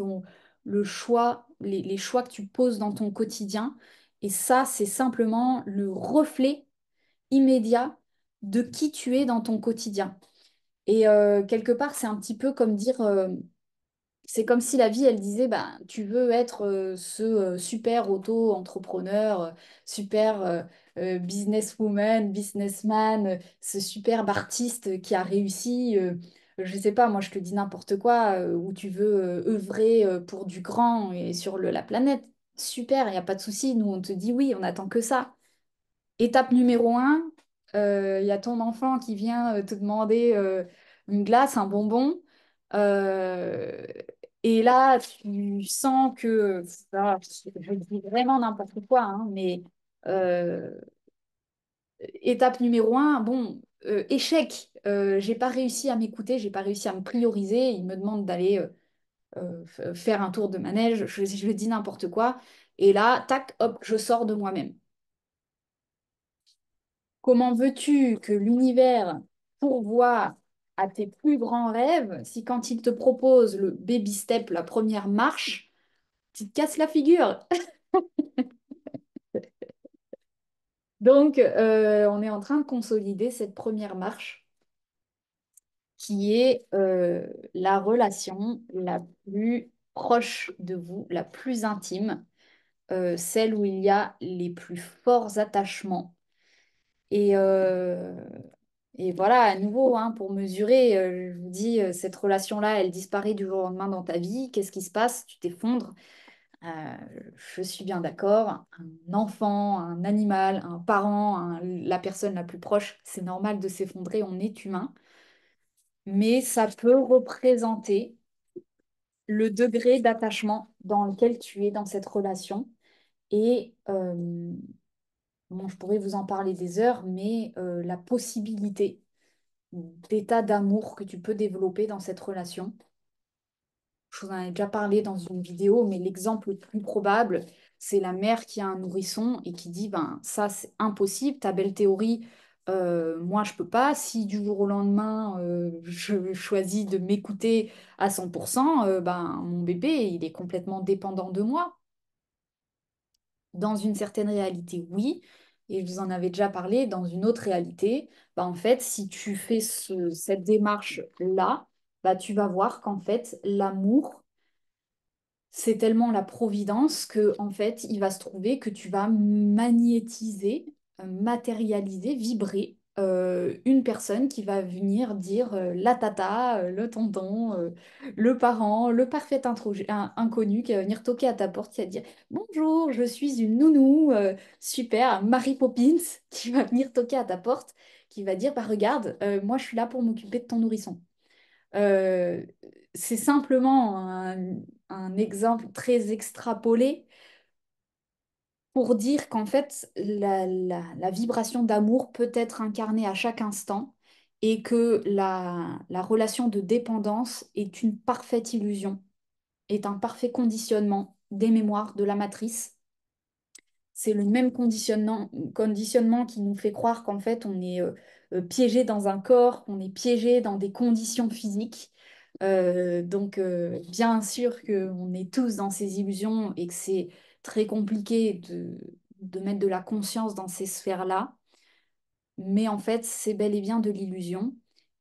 le choix, les choix que tu poses dans ton quotidien. Et ça, c'est simplement le reflet immédiat de qui tu es dans ton quotidien. Et quelque part, c'est un petit peu comme dire, c'est comme si la vie, elle disait, bah, tu veux être ce super auto-entrepreneur, super businesswoman, businessman, ce superbe artiste qui a réussi, je sais pas, moi je te dis n'importe quoi, où tu veux œuvrer pour du grand et sur la planète. Super, il n'y a pas de souci, nous on te dit oui, on attend que ça. Étape numéro un, il y a ton enfant qui vient te demander une glace, un bonbon. Euh, et là, tu sens que, ah, je dis vraiment n'importe quoi, hein, mais euh, étape numéro un, bon, échec. J'ai pas réussi à m'écouter, j'ai pas réussi à me prioriser. Il me demande d'aller faire un tour de manège, je dis n'importe quoi. Et là, tac, hop, je sors de moi-même. Comment veux-tu que l'univers pourvoie à tes plus grands rêves si quand il te propose le baby step, la première marche, tu te casses la figure? Donc, on est en train de consolider cette première marche qui est la relation la plus proche de vous, la plus intime, celle où il y a les plus forts attachements. Et, et voilà, à nouveau, hein, pour mesurer, je vous dis, cette relation-là, elle disparaît du jour au lendemain dans ta vie. Qu'est-ce qui se passe? Tu t'effondres. Euh, je suis bien d'accord. Un enfant, un animal, un parent, la personne la plus proche, c'est normal de s'effondrer, on est humain. Mais ça peut représenter le degré d'attachement dans lequel tu es dans cette relation. Et bon, je pourrais vous en parler des heures, mais la possibilité d'état d'amour que tu peux développer dans cette relation. Je vous en ai déjà parlé dans une vidéo, mais l'exemple le plus probable, c'est la mère qui a un nourrisson et qui dit, ben ça c'est impossible, ta belle théorie, moi je peux pas. Si du jour au lendemain je choisis de m'écouter à 100%, ben mon bébé il est complètement dépendant de moi. Dans une certaine réalité, oui. Et je vous en avais déjà parlé, dans une autre réalité, bah en fait, si tu fais cette démarche-là, bah tu vas voir qu'en fait, l'amour, c'est tellement la providence que en fait, il va se trouver que tu vas magnétiser, matérialiser, vibrer une personne qui va venir dire la tata, le tonton, le parent, le parfait inconnu qui va venir toquer à ta porte, qui va te dire bonjour, je suis une nounou, super, Mary Poppins, qui va venir toquer à ta porte, qui va dire bah regarde, moi je suis là pour m'occuper de ton nourrisson. Euh, c'est simplement un exemple très extrapolé pour dire qu'en fait, la vibration d'amour peut être incarnée à chaque instant et que la relation de dépendance est une parfaite illusion, est un parfait conditionnement des mémoires de la matrice. C'est le même conditionnement qui nous fait croire qu'en fait, on est piégé dans un corps, qu'on est piégé dans des conditions physiques. Bien sûr qu'on est tous dans ces illusions et que c'est très compliqué de mettre de la conscience dans ces sphères-là. Mais en fait, c'est bel et bien de l'illusion.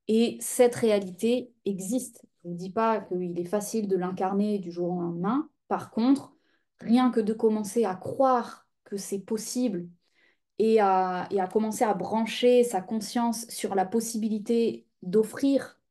Et cette réalité existe. Je ne vous dis pas qu'il est facile de l'incarner du jour au lendemain. Par contre, rien que de commencer à croire que c'est possible et à commencer à brancher sa conscience sur la possibilité d'offrir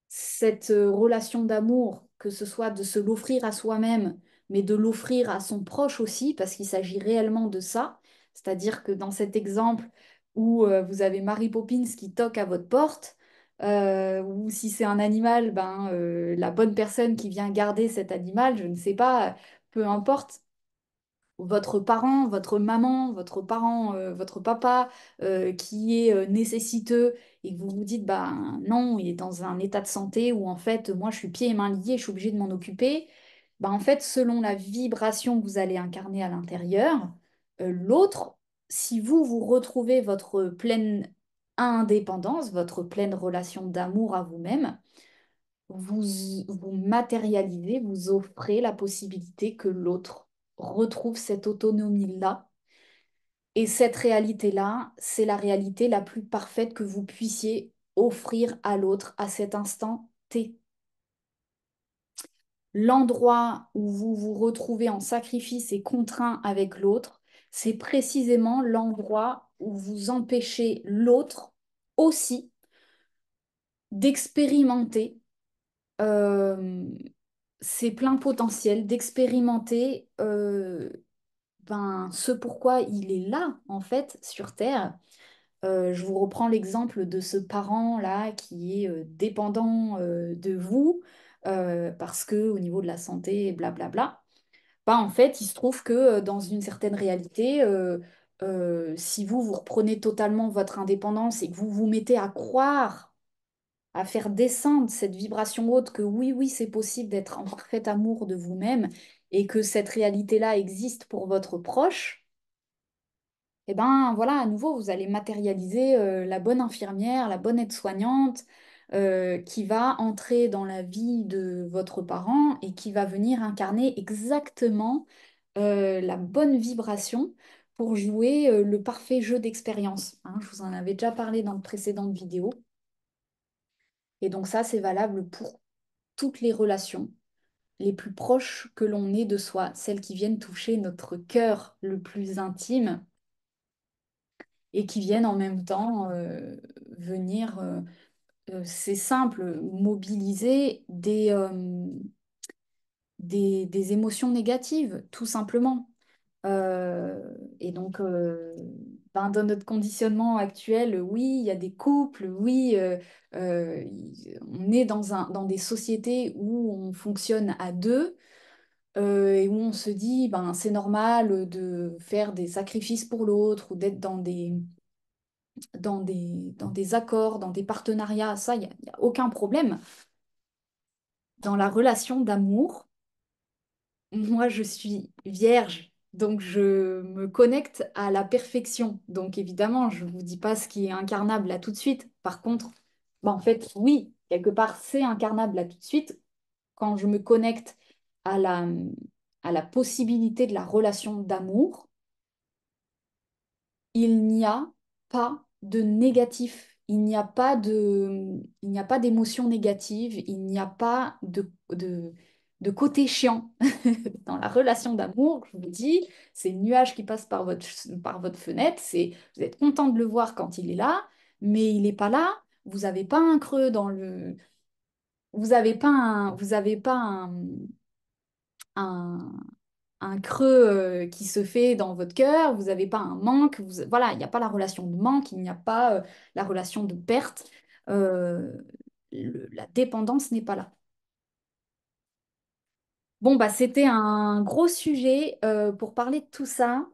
cette relation d'amour, que ce soit de se l'offrir à soi-même, mais de l'offrir à son proche aussi, parce qu'il s'agit réellement de ça. C'est-à-dire que dans cet exemple où vous avez Mary Poppins qui toque à votre porte, ou si c'est un animal, ben, la bonne personne qui vient garder cet animal, je ne sais pas, peu importe, votre parent, votre maman, votre parent, votre papa qui est nécessiteux et que vous vous dites, bah non, il est dans un état de santé où en fait, moi je suis pieds et mains liés, je suis obligée de m'en occuper, bah en fait, selon la vibration que vous allez incarner à l'intérieur, l'autre, si vous retrouvez votre pleine indépendance, votre pleine relation d'amour à vous-même, vous, vous matérialisez, vous offrez la possibilité que l'autre retrouve cette autonomie-là. Et cette réalité-là, c'est la réalité la plus parfaite que vous puissiez offrir à l'autre à cet instant T. L'endroit où vous vous retrouvez en sacrifice et contraint avec l'autre, c'est précisément l'endroit où vous empêchez l'autre aussi d'expérimenter euh, c'est plein potentiel d'expérimenter ben, ce pourquoi il est là, en fait, sur Terre. Je vous reprends l'exemple de ce parent-là qui est dépendant de vous parce que au niveau de la santé, blablabla. Ben, en fait, il se trouve que dans une certaine réalité, si vous reprenez totalement votre indépendance et que vous vous mettez à croire à faire descendre cette vibration haute que oui, oui, c'est possible d'être en parfait amour de vous-même et que cette réalité-là existe pour votre proche, et ben voilà, à nouveau, vous allez matérialiser la bonne infirmière, la bonne aide-soignante qui va entrer dans la vie de votre parent et qui va venir incarner exactement la bonne vibration pour jouer le parfait jeu d'expérience. Hein, je vous en avais déjà parlé dans de précédentes vidéos. Et donc ça, c'est valable pour toutes les relations les plus proches que l'on ait de soi, celles qui viennent toucher notre cœur le plus intime et qui viennent en même temps venir, c'est simple, mobiliser des émotions négatives, tout simplement. Et donc, ben, dans notre conditionnement actuel, oui, il y a des couples, oui, on est dans des sociétés où on fonctionne à deux et où on se dit, ben, c'est normal de faire des sacrifices pour l'autre ou d'être dans des accords, dans des partenariats, ça, il y a aucun problème. dans la relation d'amour, moi, je suis vierge, donc je me connecte à la perfection. Donc évidemment, je ne vous dis pas ce qui est incarnable là tout de suite. Par contre, bah, en fait, oui, quelque part, c'est incarnable là tout de suite quand je me connecte à à la possibilité de la relation d'amour. Il n'y a pas de négatif, il n'y a pas d'émotion négative, il n'y a pas de côté chiant. Dans la relation d'amour, je vous dis, c'est le nuage qui passe par votre fenêtre, vous êtes content de le voir quand il est là, mais il n'est pas là, vous n'avez pas un creux dans le... vous avez pas un, un creux qui se fait dans votre cœur, vous n'avez pas un manque, voilà, il n'y a pas la relation de manque, il n'y a pas la relation de perte, euh, la dépendance n'est pas là. Bon, bah, c'était un gros sujet pour parler de tout ça,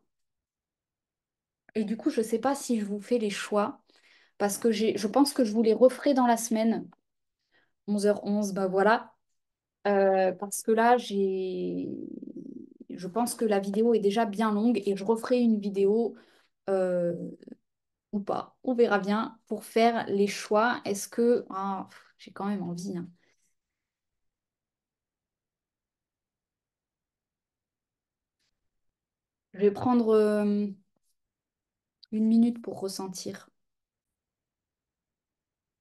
et du coup, je ne sais pas si je vous fais les choix, parce que je pense que je vous les referai dans la semaine, 11h11, bah voilà. Parce que là, je pense que la vidéo est déjà bien longue et je referai une vidéo euh, ou pas. On verra bien pour faire les choix. Est-ce que... Ah, j'ai quand même envie, hein. Je vais prendre 1 minute pour ressentir.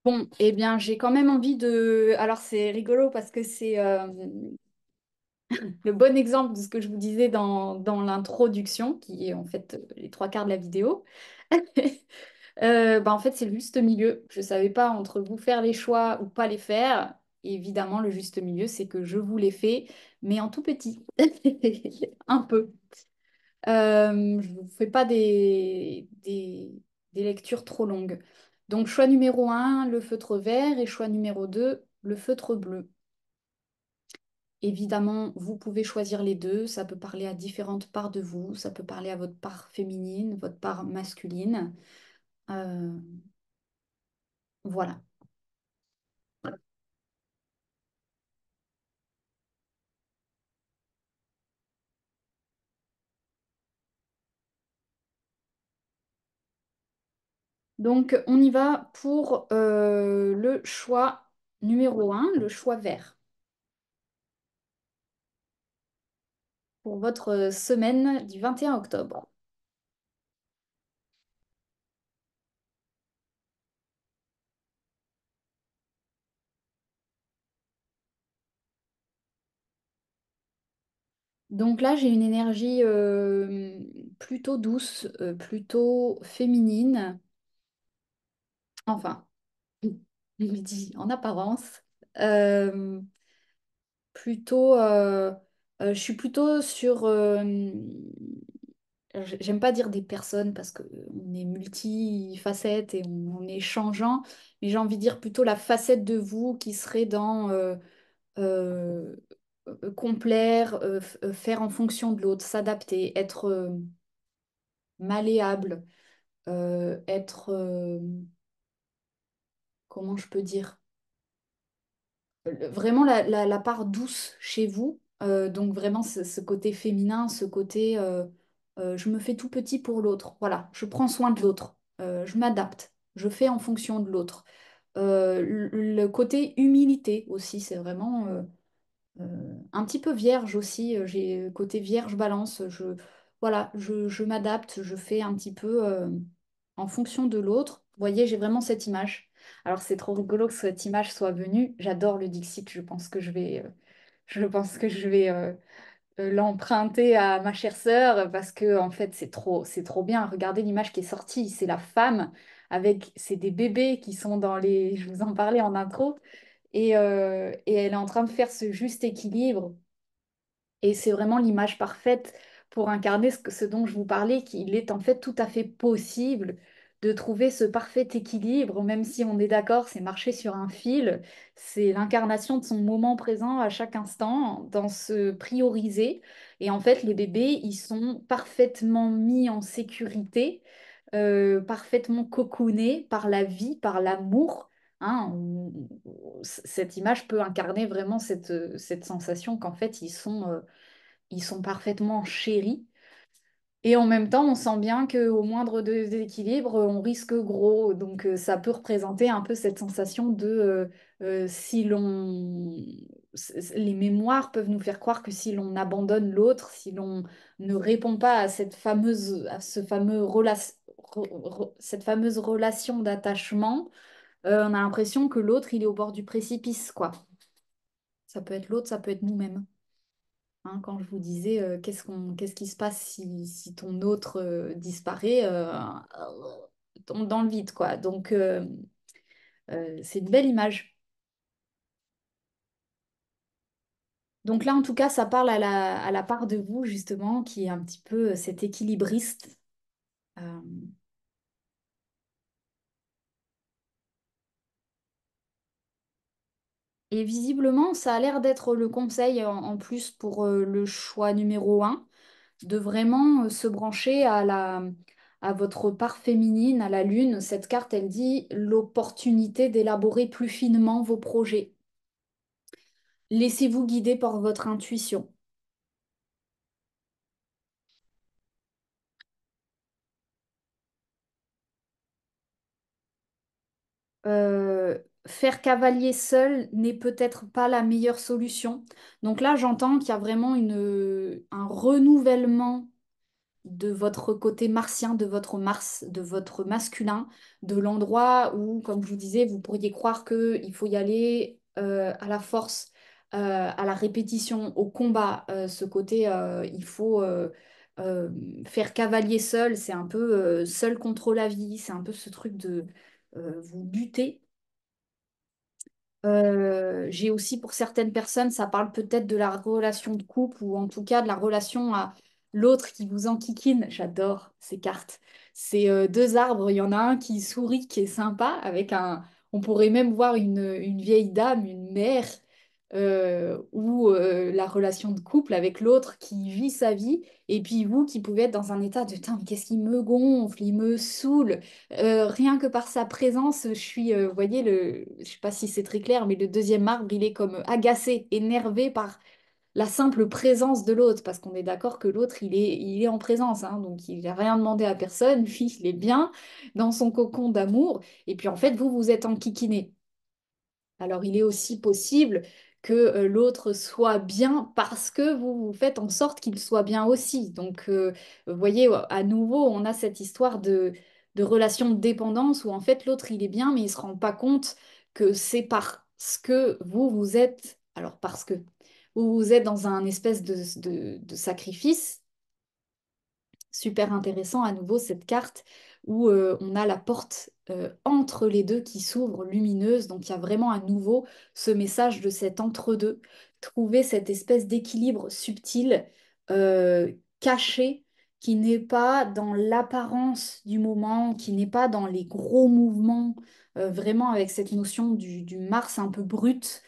Bon, eh bien, j'ai quand même envie de... Alors, c'est rigolo parce que c'est le bon exemple de ce que je vous disais dans l'introduction, qui est en fait les trois quarts de la vidéo. Bah, en fait, c'est le juste milieu. Je ne savais pas entre vous faire les choix ou pas les faire. Évidemment, le juste milieu, c'est que je vous les fais, mais en tout petit. Un peu. Je ne vous fais pas des lectures trop longues. Donc, choix numéro 1, le feutre vert, et choix numéro 2, le feutre bleu. Évidemment, vous pouvez choisir les deux. Ça peut parler à différentes parts de vous. Ça peut parler à votre part féminine, votre part masculine. Euh, voilà. Donc, on y va pour le choix numéro 1, le choix vert, pour votre semaine du 21 octobre. Donc là, j'ai une énergie plutôt douce, plutôt féminine. Enfin, je me dis en apparence. Euh, plutôt, je suis plutôt sur... j'aime pas dire des personnes parce que on est multifacettes et on est changeant, mais j'ai envie de dire plutôt la facette de vous qui serait dans euh, complaire, faire en fonction de l'autre, s'adapter, être malléable, être, comment je peux dire, vraiment la part douce chez vous. Donc vraiment ce côté féminin, ce côté je me fais tout petit pour l'autre. Voilà, je prends soin de l'autre. Je m'adapte. Je fais en fonction de l'autre. Le côté humilité aussi, c'est vraiment un petit peu vierge aussi. J'ai côté vierge balance. Voilà, je m'adapte. Je fais un petit peu en fonction de l'autre. Vous voyez, j'ai vraiment cette image. Alors c'est trop rigolo que cette image soit venue. J'adore le Dixit. Je pense que je vais l'emprunter à ma chère sœur parce que en fait c'est trop bien. Regardez l'image qui est sortie. C'est la femme avec, c'est des bébés qui sont dans les. Je vous en parlais en intro. Et elle est en train de faire ce juste équilibre. Et c'est vraiment l'image parfaite pour incarner ce dont je vous parlais, qu'il est en fait tout à fait possible de trouver ce parfait équilibre, même si on est d'accord, c'est marcher sur un fil, c'est l'incarnation de son moment présent à chaque instant, dans ce prioriser. Et en fait, les bébés, ils sont parfaitement mis en sécurité, parfaitement cocoonés par la vie, par l'amour. hein, cette image peut incarner vraiment cette sensation qu'en fait, ils sont parfaitement chéris. Et en même temps, on sent bien qu'au moindre déséquilibre, on risque gros. Donc, ça peut représenter un peu cette sensation de si l'on... Les mémoires peuvent nous faire croire que si l'on abandonne l'autre, si l'on ne répond pas à à ce fameux cette fameuse relation d'attachement, on a l'impression que l'autre, il est au bord du précipice, quoi. Ça peut être l'autre, ça peut être nous-mêmes. Hein, quand je vous disais qu'est-ce qui se passe si ton autre disparaît, tombe dans le vide, quoi. Donc, c'est une belle image. Donc là, en tout cas, ça parle à la part de vous, justement, qui est un petit peu cet équilibriste. Euh, et visiblement, ça a l'air d'être le conseil en plus pour le choix numéro un, de vraiment se brancher à votre part féminine, à la lune. Cette carte, elle dit l'opportunité d'élaborer plus finement vos projets. Laissez-vous guider par votre intuition. Euh, Faire cavalier seul n'est peut-être pas la meilleure solution. Donc là, j'entends qu'il y a vraiment un renouvellement de votre côté martien, de votre Mars, de votre masculin, de l'endroit où, comme je vous disais, vous pourriez croire qu'il faut y aller à la force, à la répétition, au combat. Ce côté, il faut euh, faire cavalier seul, c'est un peu seul contre la vie, c'est un peu ce truc de vous buter. J'ai aussi pour certaines personnes, ça parle peut-être de la relation de couple ou en tout cas de la relation à l'autre qui vous enquiquine. J'adore ces cartes. C'est deux arbres, il y en a un qui sourit, qui est sympa, avec un... On pourrait même voir une vieille dame, une mère, ou la relation de couple avec l'autre qui vit sa vie, et puis vous qui pouvez être dans un état de, Tain, mais qu'est-ce qui me gonfle, il me saoule. Rien que par sa présence, je suis, vous voyez, je sais pas si c'est très clair, mais le deuxième arbre, il est comme agacé, énervé par la simple présence de l'autre, parce qu'on est d'accord que l'autre, il est en présence, hein, donc il n'a rien demandé à personne, lui, il est bien dans son cocon d'amour, et puis en fait, vous, vous êtes enquiquiné. Alors, il est aussi possible que l'autre soit bien parce que vous faites en sorte qu'il soit bien aussi. Donc, vous voyez, à nouveau, on a cette histoire de relation de dépendance où en fait l'autre, il est bien, mais il ne se rend pas compte que c'est parce que vous êtes, alors parce que vous êtes dans un espèce de sacrifice. Super intéressant à nouveau cette carte où on a la porte entre les deux qui s'ouvre lumineuse. Donc il y a vraiment à nouveau ce message de cet entre-deux. Trouver cette espèce d'équilibre subtil, caché, qui n'est pas dans l'apparence du moment, qui n'est pas dans les gros mouvements, vraiment avec cette notion du Mars un peu brut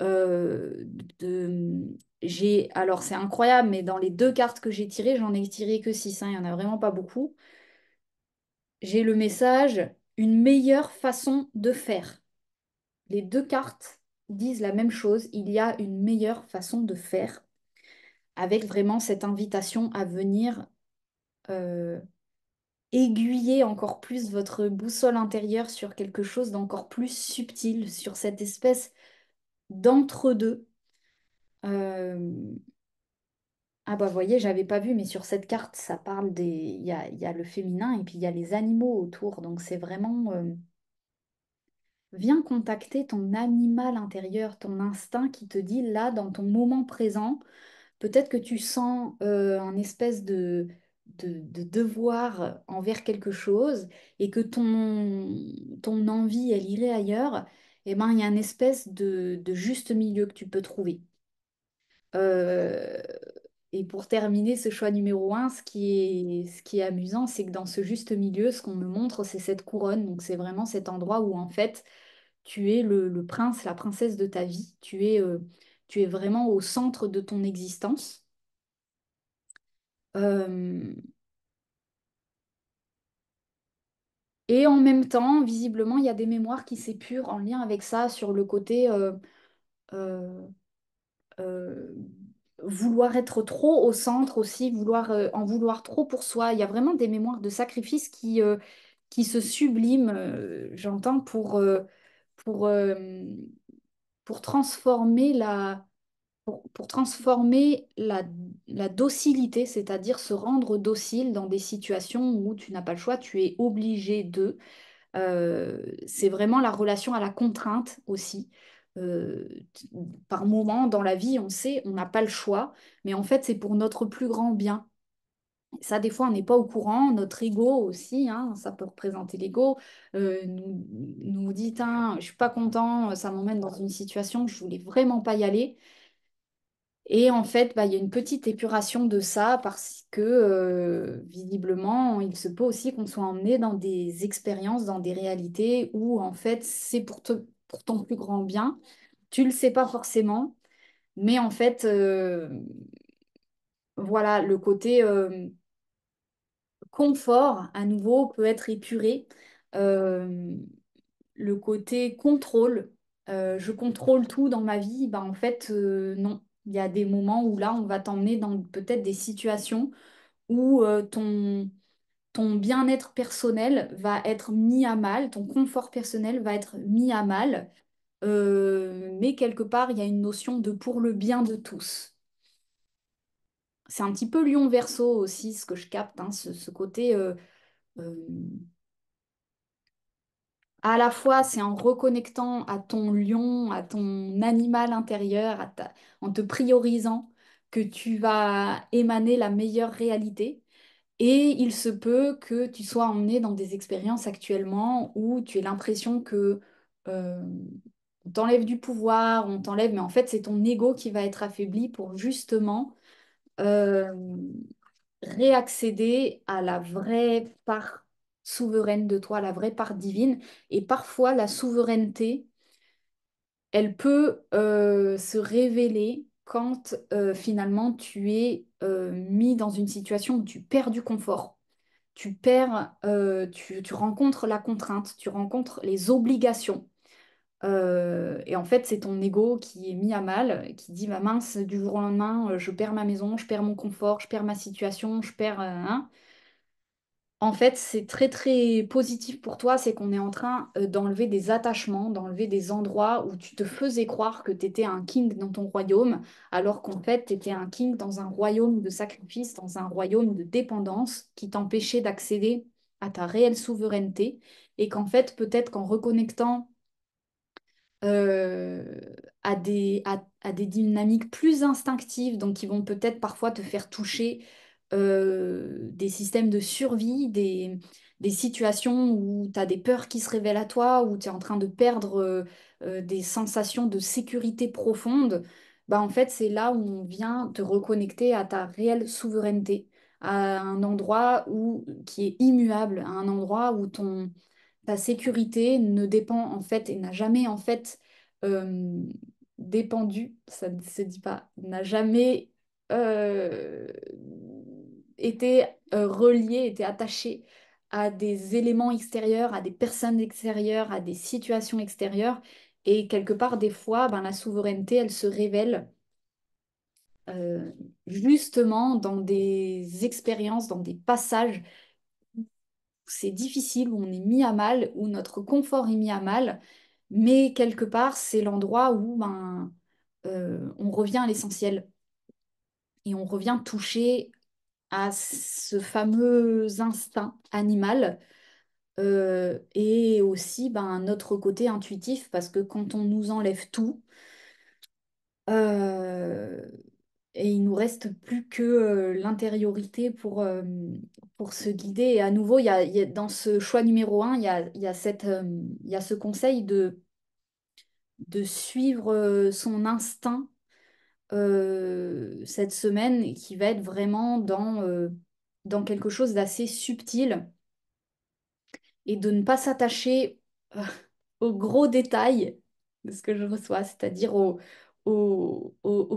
euh, de... Alors c'est incroyable, mais dans les deux cartes que j'ai tirées, j'en ai tiré que 6, hein, il n'y en a vraiment pas beaucoup. J'ai le message, une meilleure façon de faire. Les deux cartes disent la même chose, il y a une meilleure façon de faire, avec vraiment cette invitation à venir euh, aiguiller encore plus votre boussole intérieure sur quelque chose d'encore plus subtil, sur cette espèce d'entre-deux. Euh, Ah bah vous voyez, j'avais pas vu, mais sur cette carte, ça parle des... il y a le féminin et puis il y a les animaux autour. Donc c'est vraiment... viens contacter ton animal intérieur, ton instinct qui te dit là, dans ton moment présent, peut-être que tu sens un espèce de devoir envers quelque chose et que ton envie, elle irait ailleurs. Eh ben, il y a une espèce de juste milieu que tu peux trouver. Euh, et pour terminer ce choix numéro un, ce qui est amusant, c'est que dans ce juste milieu, ce qu'on me montre, c'est cette couronne. Donc c'est vraiment cet endroit où en fait, tu es le prince, la princesse de ta vie. Tu es vraiment au centre de ton existence. Euh, Et en même temps, visiblement, il y a des mémoires qui s'épurent en lien avec ça, sur le côté euh, euh, vouloir être trop au centre aussi, vouloir en vouloir trop pour soi. Il y a vraiment des mémoires de sacrifice qui se subliment, j'entends, pour, euh, pour transformer pour transformer la docilité, c'est-à-dire se rendre docile dans des situations où tu n'as pas le choix, tu es obligé de. C'est vraiment la relation à la contrainte aussi. Euh, t- Par moment dans la vie, on sait, on n'a pas le choix, mais en fait, c'est pour notre plus grand bien. Ça, des fois, on n'est pas au courant. Notre ego aussi, hein, ça peut représenter l'ego, nous dit, Tain, je suis pas content, ça m'emmène dans une situation, je voulais vraiment pas y aller. Et en fait, bah, il y a une petite épuration de ça parce que visiblement, il se peut aussi qu'on soit emmené dans des expériences, dans des réalités où en fait, c'est pour ton plus grand bien. Tu le sais pas forcément, mais en fait, voilà, le côté confort à nouveau peut être épuré. Euh, le côté contrôle, je contrôle tout dans ma vie, bah en fait, non. Il y a des moments où là, on va t'emmener dans peut-être des situations où ton bien-être personnel va être mis à mal, ton confort personnel va être mis à mal. Mais quelque part, il y a une notion de pour le bien de tous. C'est un petit peu lion verso aussi, ce que je capte, hein, ce côté euh, à la fois, c'est en reconnectant à ton lion, à ton animal intérieur, en te priorisant, que tu vas émaner la meilleure réalité. Et il se peut que tu sois emmené dans des expériences actuellement où tu aies l'impression que euh, on t'enlève du pouvoir, on t'enlève, mais en fait, c'est ton ego qui va être affaibli pour justement euh, réaccéder à la vraie part souveraine de toi, la vraie part divine. Et parfois, la souveraineté, elle peut se révéler quand finalement tu es mis dans une situation où tu perds du confort. Tu rencontres la contrainte, tu rencontres les obligations. Et en fait, c'est ton ego qui est mis à mal, qui dit, bah mince, du jour au lendemain, je perds ma maison, je perds mon confort, je perds ma situation, je perds. Hein. En fait, c'est très très positif pour toi, c'est qu'on est en train d'enlever des attachements, d'enlever des endroits où tu te faisais croire que tu étais un king dans ton royaume, alors qu'en fait, tu étais un king dans un royaume de sacrifice, dans un royaume de dépendance qui t'empêchait d'accéder à ta réelle souveraineté, et qu'en fait, peut-être qu'en reconnectant euh, à des dynamiques plus instinctives, donc qui vont peut-être parfois te faire toucher des systèmes de survie, des situations où tu as des peurs qui se révèlent à toi, où tu es en train de perdre des sensations de sécurité profonde. Bah, en fait, c'est là où on vient te reconnecter à ta réelle souveraineté, à un endroit qui est immuable, à un endroit où ta sécurité ne dépend en fait et n'a jamais en fait euh, dépendu, ça ne se dit pas, n'a jamais euh, été relié, été attaché à des éléments extérieurs, à des personnes extérieures, à des situations extérieures. Et quelque part, des fois, ben, la souveraineté, elle se révèle euh, justement dans des expériences, dans des passages c'est difficile, où on est mis à mal, où notre confort est mis à mal, mais quelque part, c'est l'endroit où ben, on revient à l'essentiel et on revient toucher à ce fameux instinct animal et aussi ben, notre côté intuitif, parce que quand on nous enlève tout, euh, et il nous reste plus que l'intériorité pour se guider. Et à nouveau, dans ce choix numéro un, il y a il y a ce conseil de suivre son instinct cette semaine et qui va être vraiment dans quelque chose d'assez subtil et de ne pas s'attacher euh, aux gros détails de ce que je reçois, c'est-à-dire au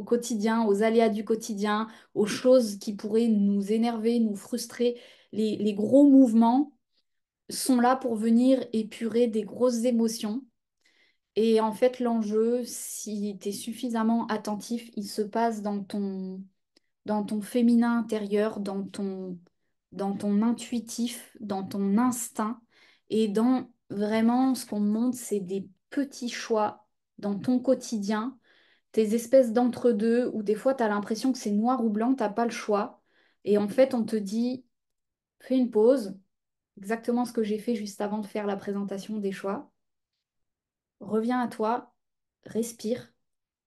quotidien, aux aléas du quotidien, aux choses qui pourraient nous énerver, nous frustrer, les gros mouvements. sont là pour venir épurer des grosses émotions. Et en fait, l'enjeu, si tu es suffisamment attentif, il se passe dans ton féminin intérieur, dans ton intuitif, dans ton instinct. Et dans vraiment, ce qu'on montre, c'est des petits choix dans ton quotidien, tes espèces d'entre-deux, où des fois, tu as l'impression que c'est noir ou blanc, t'as pas le choix. Et en fait, on te dit, fais une pause, exactement ce que j'ai fait juste avant de faire la présentation des choix. Reviens à toi, respire,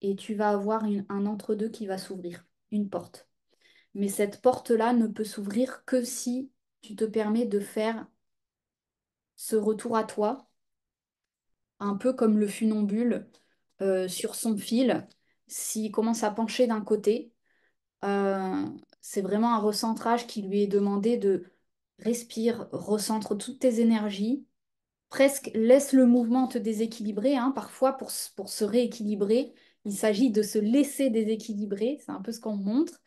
et tu vas avoir un entre-deux qui va s'ouvrir, une porte. Mais cette porte-là ne peut s'ouvrir que si tu te permets de faire ce retour à toi, un peu comme le funambule sur son fil. S'il commence à pencher d'un côté, euh, c'est vraiment un recentrage qui lui est demandé de respire, recentre toutes tes énergies, presque laisse le mouvement te déséquilibrer, hein. Parfois, pour se rééquilibrer, il s'agit de se laisser déséquilibrer, c'est un peu ce qu'on montre.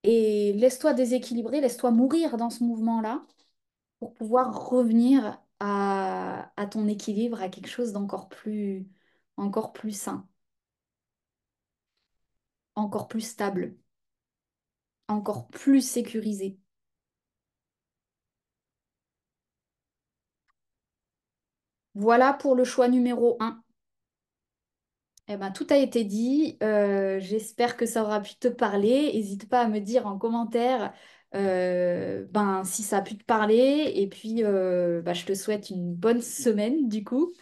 Et laisse-toi déséquilibrer, laisse-toi mourir dans ce mouvement-là pour pouvoir revenir à ton équilibre, à quelque chose encore plus sain, encore plus stable, encore plus sécurisé. Voilà pour le choix numéro un. Eh ben, tout a été dit. J'espère que ça aura pu te parler. N'hésite pas à me dire en commentaire ben, si ça a pu te parler. Et puis, bah, je te souhaite une bonne semaine du coup.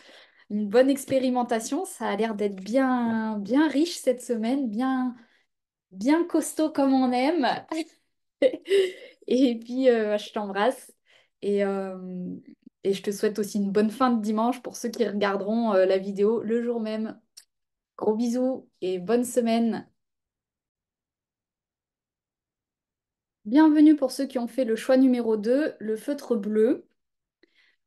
Une bonne expérimentation. Ça a l'air d'être bien, bien riche cette semaine, bien, bien costaud comme on aime. Et puis, je t'embrasse et, euh, et je te souhaite aussi une bonne fin de dimanche pour ceux qui regarderont la vidéo le jour même. Gros bisous et bonne semaine. Bienvenue pour ceux qui ont fait le choix numéro 2, le feutre bleu.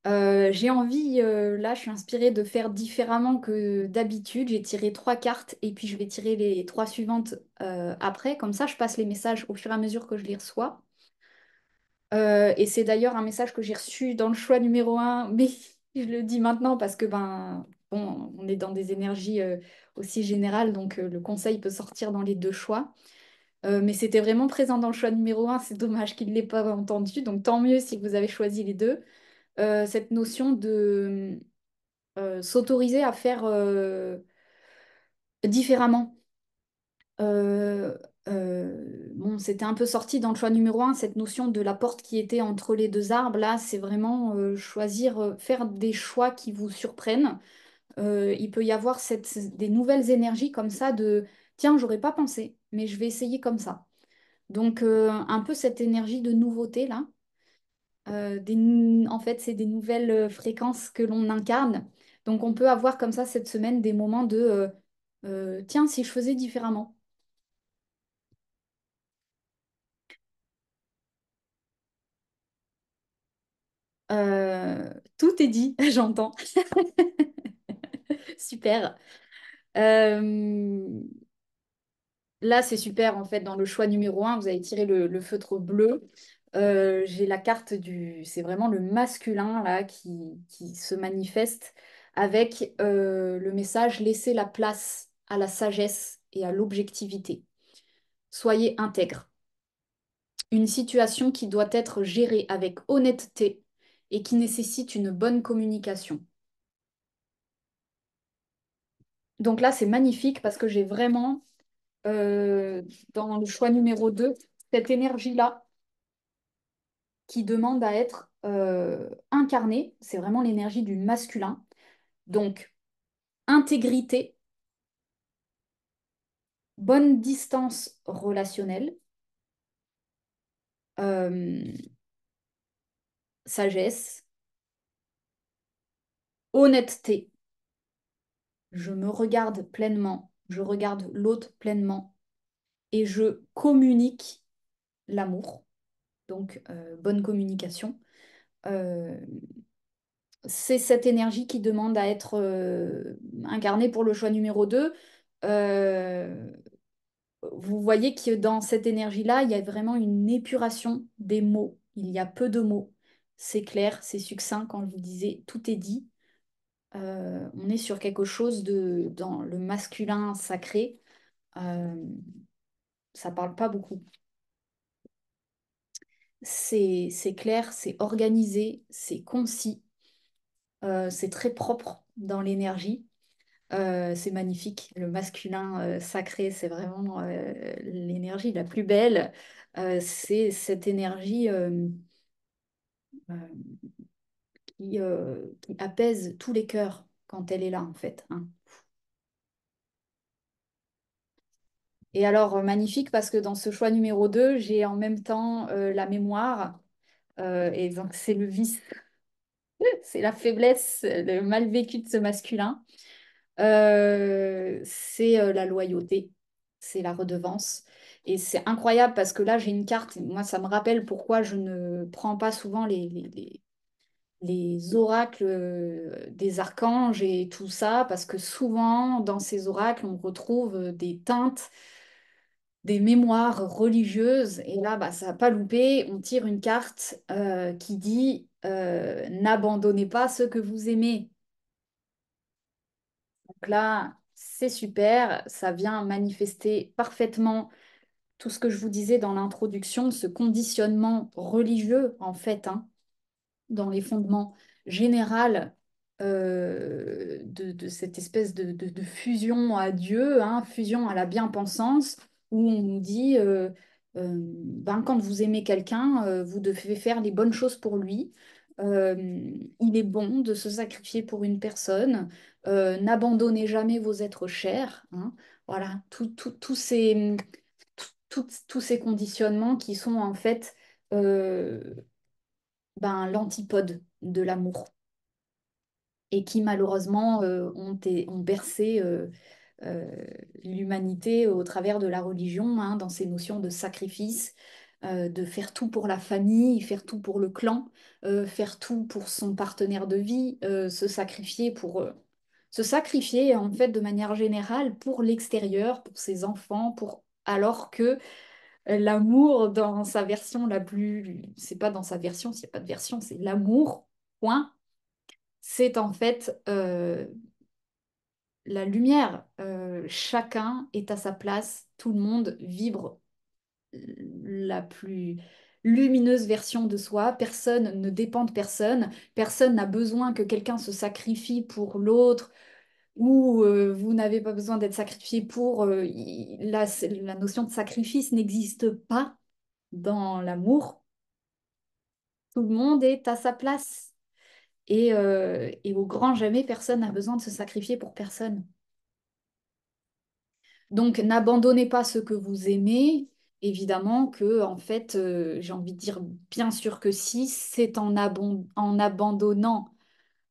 J'ai envie, là, je suis inspirée de faire différemment que d'habitude. J'ai tiré trois cartes et puis je vais tirer les trois suivantes après. Comme ça, je passe les messages au fur et à mesure que je les reçois. Et c'est d'ailleurs un message que j'ai reçu dans le choix numéro un, mais je le dis maintenant parce que ben, bon, on est dans des énergies aussi générales, donc le conseil peut sortir dans les deux choix. Mais c'était vraiment présent dans le choix numéro un, c'est dommage qu'il ne l'ait pas entendu, donc tant mieux si vous avez choisi les deux. Cette notion de s'autoriser à faire différemment. Euh, bon, c'était un peu sorti dans le choix numéro un, cette notion de la porte qui était entre les deux arbres. Là, c'est vraiment choisir, faire des choix qui vous surprennent. Il peut y avoir des nouvelles énergies comme ça de, tiens, j'aurais pas pensé, mais je vais essayer comme ça. Donc, un peu cette énergie de nouveauté là. En fait, c'est des nouvelles fréquences que l'on incarne. Donc, on peut avoir comme ça cette semaine des moments de, tiens, si je faisais différemment. Tout est dit, j'entends. Super. Euh, Là, c'est super, en fait, dans le choix numéro un, vous avez tiré le feutre bleu. J'ai la carte du... C'est vraiment le masculin, là, qui se manifeste avec le message «Laissez la place à la sagesse et à l'objectivité. Soyez intègre. Une situation qui doit être gérée avec honnêteté et qui nécessite une bonne communication.» Donc là, c'est magnifique parce que j'ai vraiment, euh, dans le choix numéro 2 cette énergie-là qui demande à être incarnée. C'est vraiment l'énergie du masculin. Donc, intégrité, bonne distance relationnelle, euh, sagesse, honnêteté. Je me regarde pleinement, je regarde l'autre pleinement et je communique l'amour. Donc, bonne communication. Euh, c'est cette énergie qui demande à être incarnée pour le choix numéro 2. Euh, Vous voyez que dans cette énergie-là, il y a vraiment une épuration des mots. Il y a peu de mots. c'est clair, c'est succinct. Quand je vous disais, tout est dit. On est sur quelque chose de, dans le masculin sacré. euh, Ça parle pas beaucoup. C'est clair, c'est organisé, c'est concis, c'est très propre dans l'énergie. C'est magnifique. Le masculin sacré, c'est vraiment l'énergie la plus belle. C'est cette énergie euh, qui apaise tous les cœurs quand elle est là, en fait, hein. Et alors, magnifique parce que dans ce choix numéro 2 j'ai en même temps la mémoire. Et donc, c'est le vice, c'est la faiblesse, le mal vécu de ce masculin. C'est la loyauté, c'est la redevance. Et c'est incroyable parce que là, j'ai une carte. Moi, ça me rappelle pourquoi je ne prends pas souvent les oracles des archanges et tout ça, parce que souvent, dans ces oracles, on retrouve des teintes, des mémoires religieuses. Et là, bah, ça n'a pas loupé. On tire une carte qui dit n'abandonnez pas ceux que vous aimez. Donc là, c'est super, ça vient manifester parfaitement tout ce que je vous disais dans l'introduction, ce conditionnement religieux, en fait, hein, dans les fondements généraux de cette espèce de fusion à Dieu, hein, fusion à la bien-pensance, où on nous dit, ben, quand vous aimez quelqu'un, vous devez faire les bonnes choses pour lui. Euh, il est bon de se sacrifier pour une personne. N'abandonnez jamais vos êtres chers, hein. Voilà, tous ces conditionnements qui sont en fait ben, l'antipode de l'amour et qui malheureusement ont bercé euh, l'humanité au travers de la religion, hein, dans ces notions de sacrifice, de faire tout pour la famille, faire tout pour le clan, faire tout pour son partenaire de vie, se sacrifier en fait de manière générale pour l'extérieur, pour ses enfants, pour alors que l'amour dans sa version la plus, c'est pas dans sa version, s'il n'y a pas de version, c'est l'amour, point. C'est en fait la lumière. Chacun est à sa place, tout le monde vibre la plus lumineuse version de soi, personne ne dépend de personne, personne n'a besoin que quelqu'un se sacrifie pour l'autre, ou vous n'avez pas besoin d'être sacrifié pour... la notion de sacrifice n'existe pas dans l'amour, tout le monde est à sa place. Et au grand jamais, personne n'a besoin de se sacrifier pour personne. Donc, n'abandonnez pas ce que vous aimez. Évidemment que, en fait, j'ai envie de dire bien sûr que si, c'est en abandonnant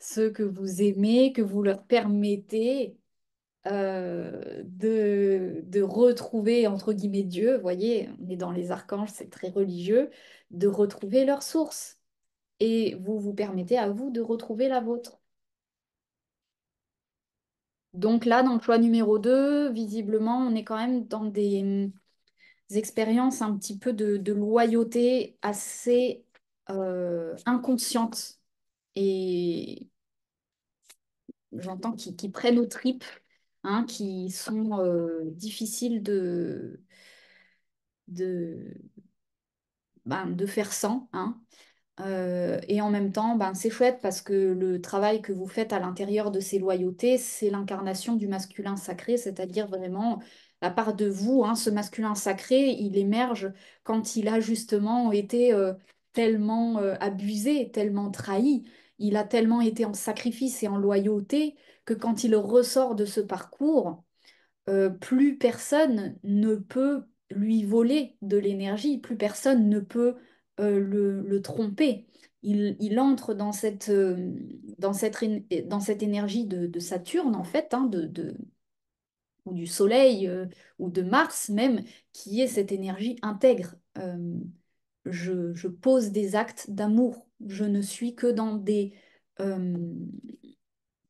ce que vous aimez, que vous leur permettez de retrouver, entre guillemets, Dieu. Vous voyez, on est dans les archanges, c'est très religieux, de retrouver leur source. Et vous vous permettez à vous de retrouver la vôtre. Donc là, dans le choix numéro 2 visiblement, on est quand même dans des expériences un petit peu de loyauté assez inconscientes. Et j'entends qui prennent aux tripes, hein, qui sont difficiles de, de faire sans, hein. Et en même temps, ben, c'est chouette parce que le travail que vous faites à l'intérieur de ces loyautés, c'est l'incarnation du masculin sacré, c'est-à-dire vraiment la part de vous, hein, ce masculin sacré, il émerge quand il a justement été tellement abusé, tellement trahi, il a tellement été en sacrifice et en loyauté que quand il ressort de ce parcours, plus personne ne peut lui voler de l'énergie, plus personne ne peut le tromper. Il entre dans cette énergie de Saturne, en fait, hein, ou du Soleil, ou de Mars même, qui est cette énergie intègre. Je pose des actes d'amour. Je ne suis que euh,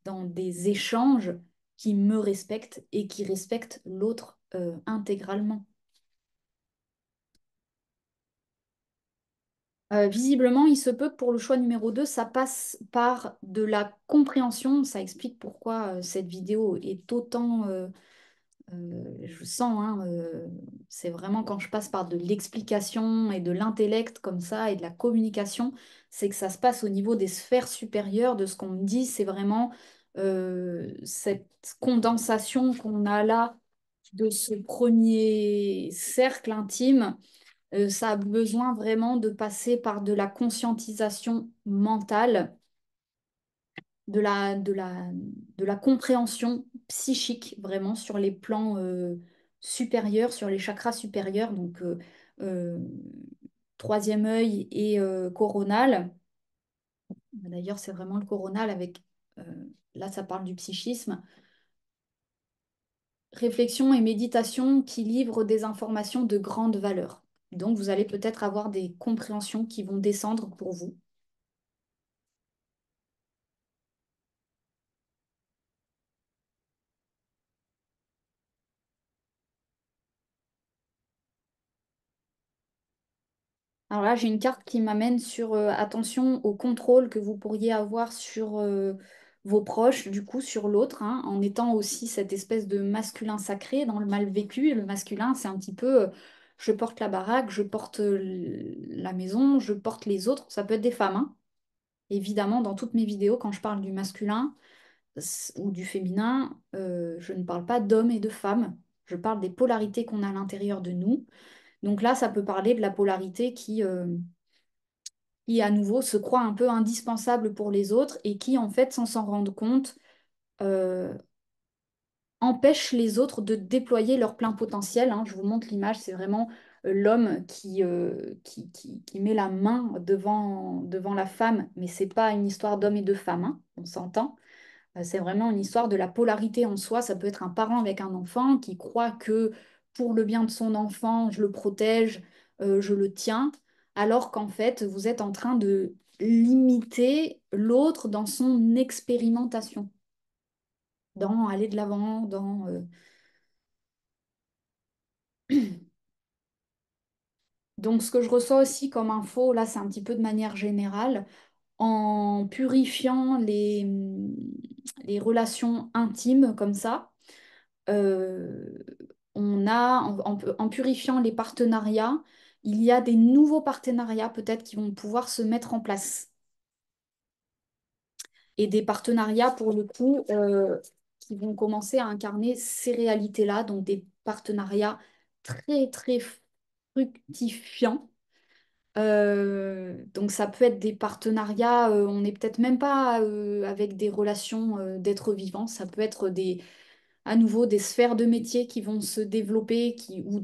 dans des échanges qui me respectent et qui respectent l'autre intégralement. Visiblement, il se peut que pour le choix numéro 2, ça passe par de la compréhension. Ça explique pourquoi cette vidéo est autant je sens, hein, c'est vraiment quand je passe par de l'explication et de l'intellect comme ça et de la communication, c'est que ça se passe au niveau des sphères supérieures de ce qu'on me dit. C'est vraiment cette condensation qu'on a là de ce premier cercle intime. Ça a besoin vraiment de passer par de la conscientisation mentale de la compréhension psychique, vraiment sur les plans supérieurs, sur les chakras supérieurs, donc euh, troisième œil et coronal. D'ailleurs, c'est vraiment le coronal avec, là, ça parle du psychisme. Réflexion et méditation qui livrent des informations de grande valeur. Donc, vous allez peut-être avoir des compréhensions qui vont descendre pour vous. Alors là, j'ai une carte qui m'amène sur attention au contrôle que vous pourriez avoir sur vos proches, du coup, sur l'autre, hein, en étant aussi cette espèce de masculin sacré dans le mal vécu. Et le masculin, c'est un petit peu je porte la baraque, je porte la maison, je porte les autres. Ça peut être des femmes, hein. Évidemment, dans toutes mes vidéos, quand je parle du masculin ou du féminin, je ne parle pas d'hommes et de femmes. Je parle des polarités qu'on a à l'intérieur de nous. Donc là, ça peut parler de la polarité qui à nouveau se croit un peu indispensable pour les autres et qui en fait, sans s'en rendre compte, euh, empêche les autres de déployer leur plein potentiel, hein. Je vous montre l'image, c'est vraiment l'homme qui met la main devant la femme, mais c'est pas une histoire d'homme et de femme, hein, on s'entend. C'est vraiment une histoire de la polarité en soi. Ça peut être un parent avec un enfant qui croit que pour le bien de son enfant, je le protège, je le tiens, alors qu'en fait, vous êtes en train de limiter l'autre dans son expérimentation, dans aller de l'avant, dans... Donc, ce que je reçois aussi comme info, là, c'est un petit peu de manière générale, en purifiant les relations intimes comme ça. euh, on a, en purifiant les partenariats, il y a des nouveaux partenariats peut-être qui vont pouvoir se mettre en place. Et des partenariats, pour le coup, qui vont commencer à incarner ces réalités-là, donc des partenariats très, très fructifiants. Donc ça peut être des partenariats, on n'est peut-être même pas avec des relations d'êtres vivants, ça peut être à nouveau des sphères de métiers qui vont se développer, ou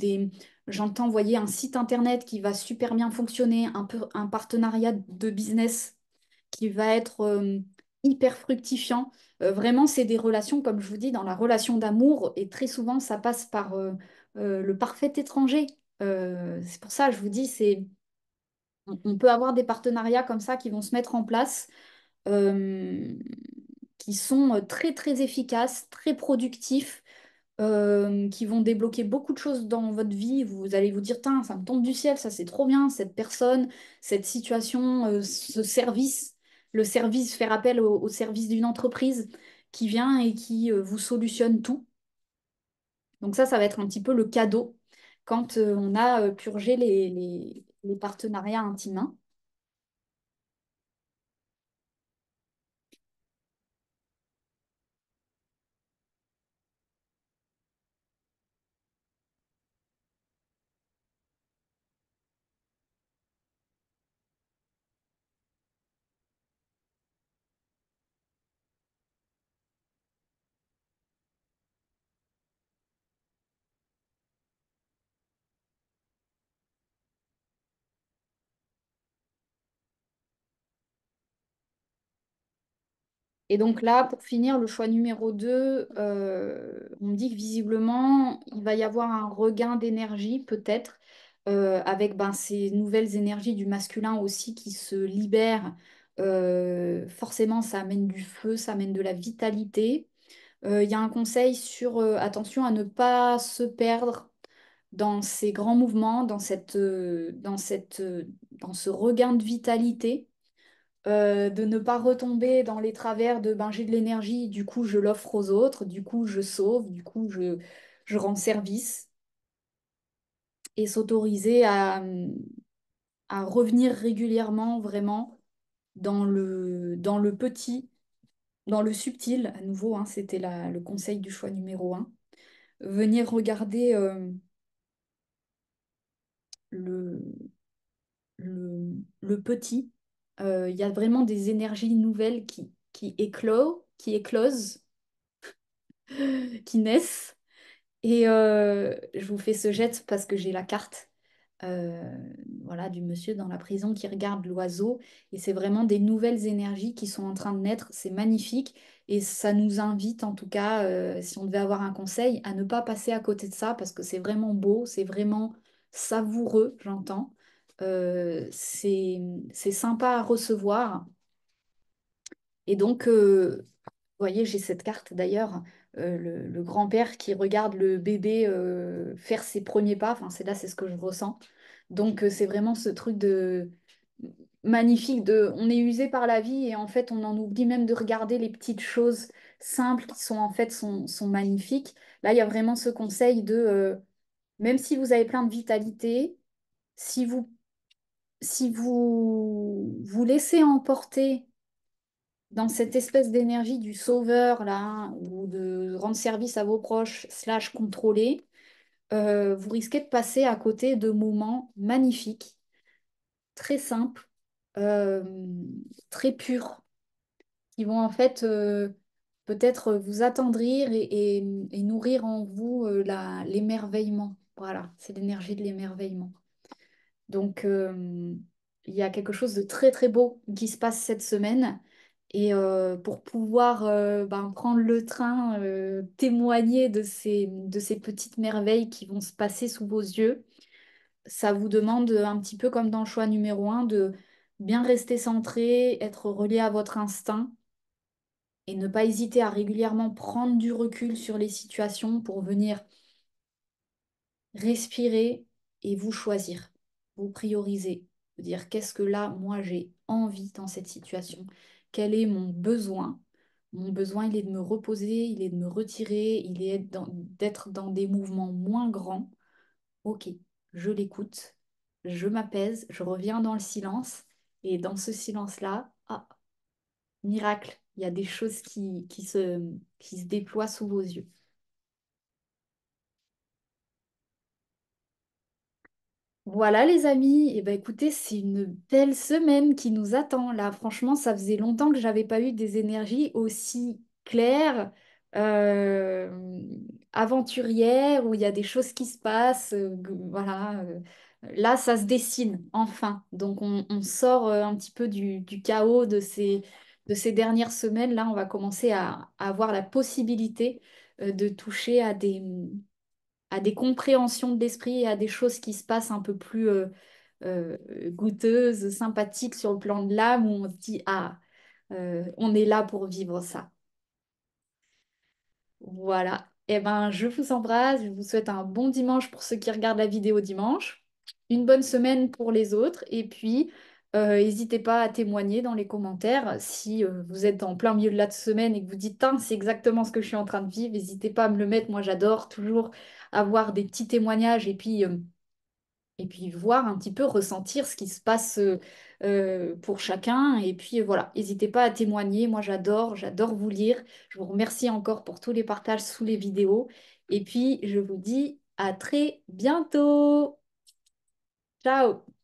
j'entends, voyez, un site internet qui va super bien fonctionner, un partenariat de business qui va être hyper fructifiant. Vraiment, c'est des relations, comme je vous dis, dans la relation d'amour, et très souvent, ça passe par le parfait étranger. C'est pour ça, je vous dis, on peut avoir des partenariats comme ça qui vont se mettre en place, euh, qui sont très, très efficaces, très productifs, qui vont débloquer beaucoup de choses dans votre vie. Vous allez vous dire, tiens, ça me tombe du ciel, ça c'est trop bien, cette personne, cette situation, ce service, le service, faire appel au service d'une entreprise qui vient et qui vous solutionne tout. Donc ça va être un petit peu le cadeau quand on a purgé les partenariats intimes. Et donc là, pour finir, le choix numéro 2, on me dit que visiblement, il va y avoir un regain d'énergie, peut-être, avec ben, ces nouvelles énergies du masculin aussi qui se libèrent. Forcément, ça amène du feu, ça amène de la vitalité. Il y a un conseil sur attention à ne pas se perdre dans ces grands mouvements, dans cette dans ce regain de vitalité, de ne pas retomber dans les travers de ben, j'ai de l'énergie, du coup je l'offre aux autres, du coup je sauve, du coup je rends service, et s'autoriser à revenir régulièrement vraiment dans le petit, dans le subtil, à nouveau, hein, c'était le conseil du choix numéro un. Venir regarder le, le petit. Il y a vraiment des énergies nouvelles qui éclosent, qui naissent. Et je vous fais ce jet parce que j'ai la carte euh, voilà, du monsieur dans la prison qui regarde l'oiseau. Et c'est vraiment des nouvelles énergies qui sont en train de naître. C'est magnifique. Et ça nous invite, en tout cas, si on devait avoir un conseil, à ne pas passer à côté de ça parce que c'est vraiment beau, c'est vraiment savoureux, j'entends. C'est sympa à recevoir. Et donc, vous voyez, j'ai cette carte d'ailleurs, le grand-père qui regarde le bébé faire ses premiers pas, enfin c'est là, c'est ce que je ressens. Donc c'est vraiment ce truc de magnifique de on est usé par la vie et en fait on en oublie même de regarder les petites choses simples qui sont en fait sont magnifiques. Là, il y a vraiment ce conseil de même si vous avez plein de vitalité, si vous vous laissez emporter dans cette espèce d'énergie du sauveur là, hein, ou de rendre service à vos proches, slash contrôler, vous risquez de passer à côté de moments magnifiques, très simples, euh, très purs, qui vont en fait peut-être vous attendrir et nourrir en vous l'émerveillement. Voilà, c'est l'énergie de l'émerveillement. Donc, il y a quelque chose de très très beau qui se passe cette semaine. Et pour pouvoir ben, prendre le train, témoigner de ces petites merveilles qui vont se passer sous vos yeux, ça vous demande un petit peu comme dans le choix numéro un de bien rester centré, être relié à votre instinct et ne pas hésiter à régulièrement prendre du recul sur les situations pour venir respirer et vous choisir, vous prioriser, vous dire qu'est-ce que là, moi, j'ai envie dans cette situation, quel est mon besoin. Mon besoin, il est de me reposer, il est de me retirer, il est d'être dans des mouvements moins grands. Ok, je l'écoute, je m'apaise, je reviens dans le silence. Et dans ce silence-là, ah, miracle, il y a des choses qui se déploient sous vos yeux. Voilà les amis, et ben écoutez, c'est une belle semaine qui nous attend là. Franchement, ça faisait longtemps que j'avais pas eu des énergies aussi claires, euh, aventurières, où il y a des choses qui se passent. Voilà, là, ça se dessine enfin. Donc on sort un petit peu du chaos de ces dernières semaines. Là, on va commencer à avoir la possibilité de toucher à des compréhensions de l'esprit et à des choses qui se passent un peu plus goûteuses, sympathiques sur le plan de l'âme, où on se dit, ah, on est là pour vivre ça. Voilà. Eh ben, je vous embrasse, je vous souhaite un bon dimanche pour ceux qui regardent la vidéo dimanche, une bonne semaine pour les autres, et puis n'hésitez pas à témoigner dans les commentaires si vous êtes en plein milieu de la semaine et que vous dites, Tain, c'est exactement ce que je suis en train de vivre, n'hésitez pas à me le mettre, moi j'adore toujours avoir des petits témoignages et puis voir un petit peu, ressentir ce qui se passe pour chacun. Et puis voilà, n'hésitez pas à témoigner. Moi, j'adore vous lire. Je vous remercie encore pour tous les partages sous les vidéos. Et puis, je vous dis à très bientôt. Ciao!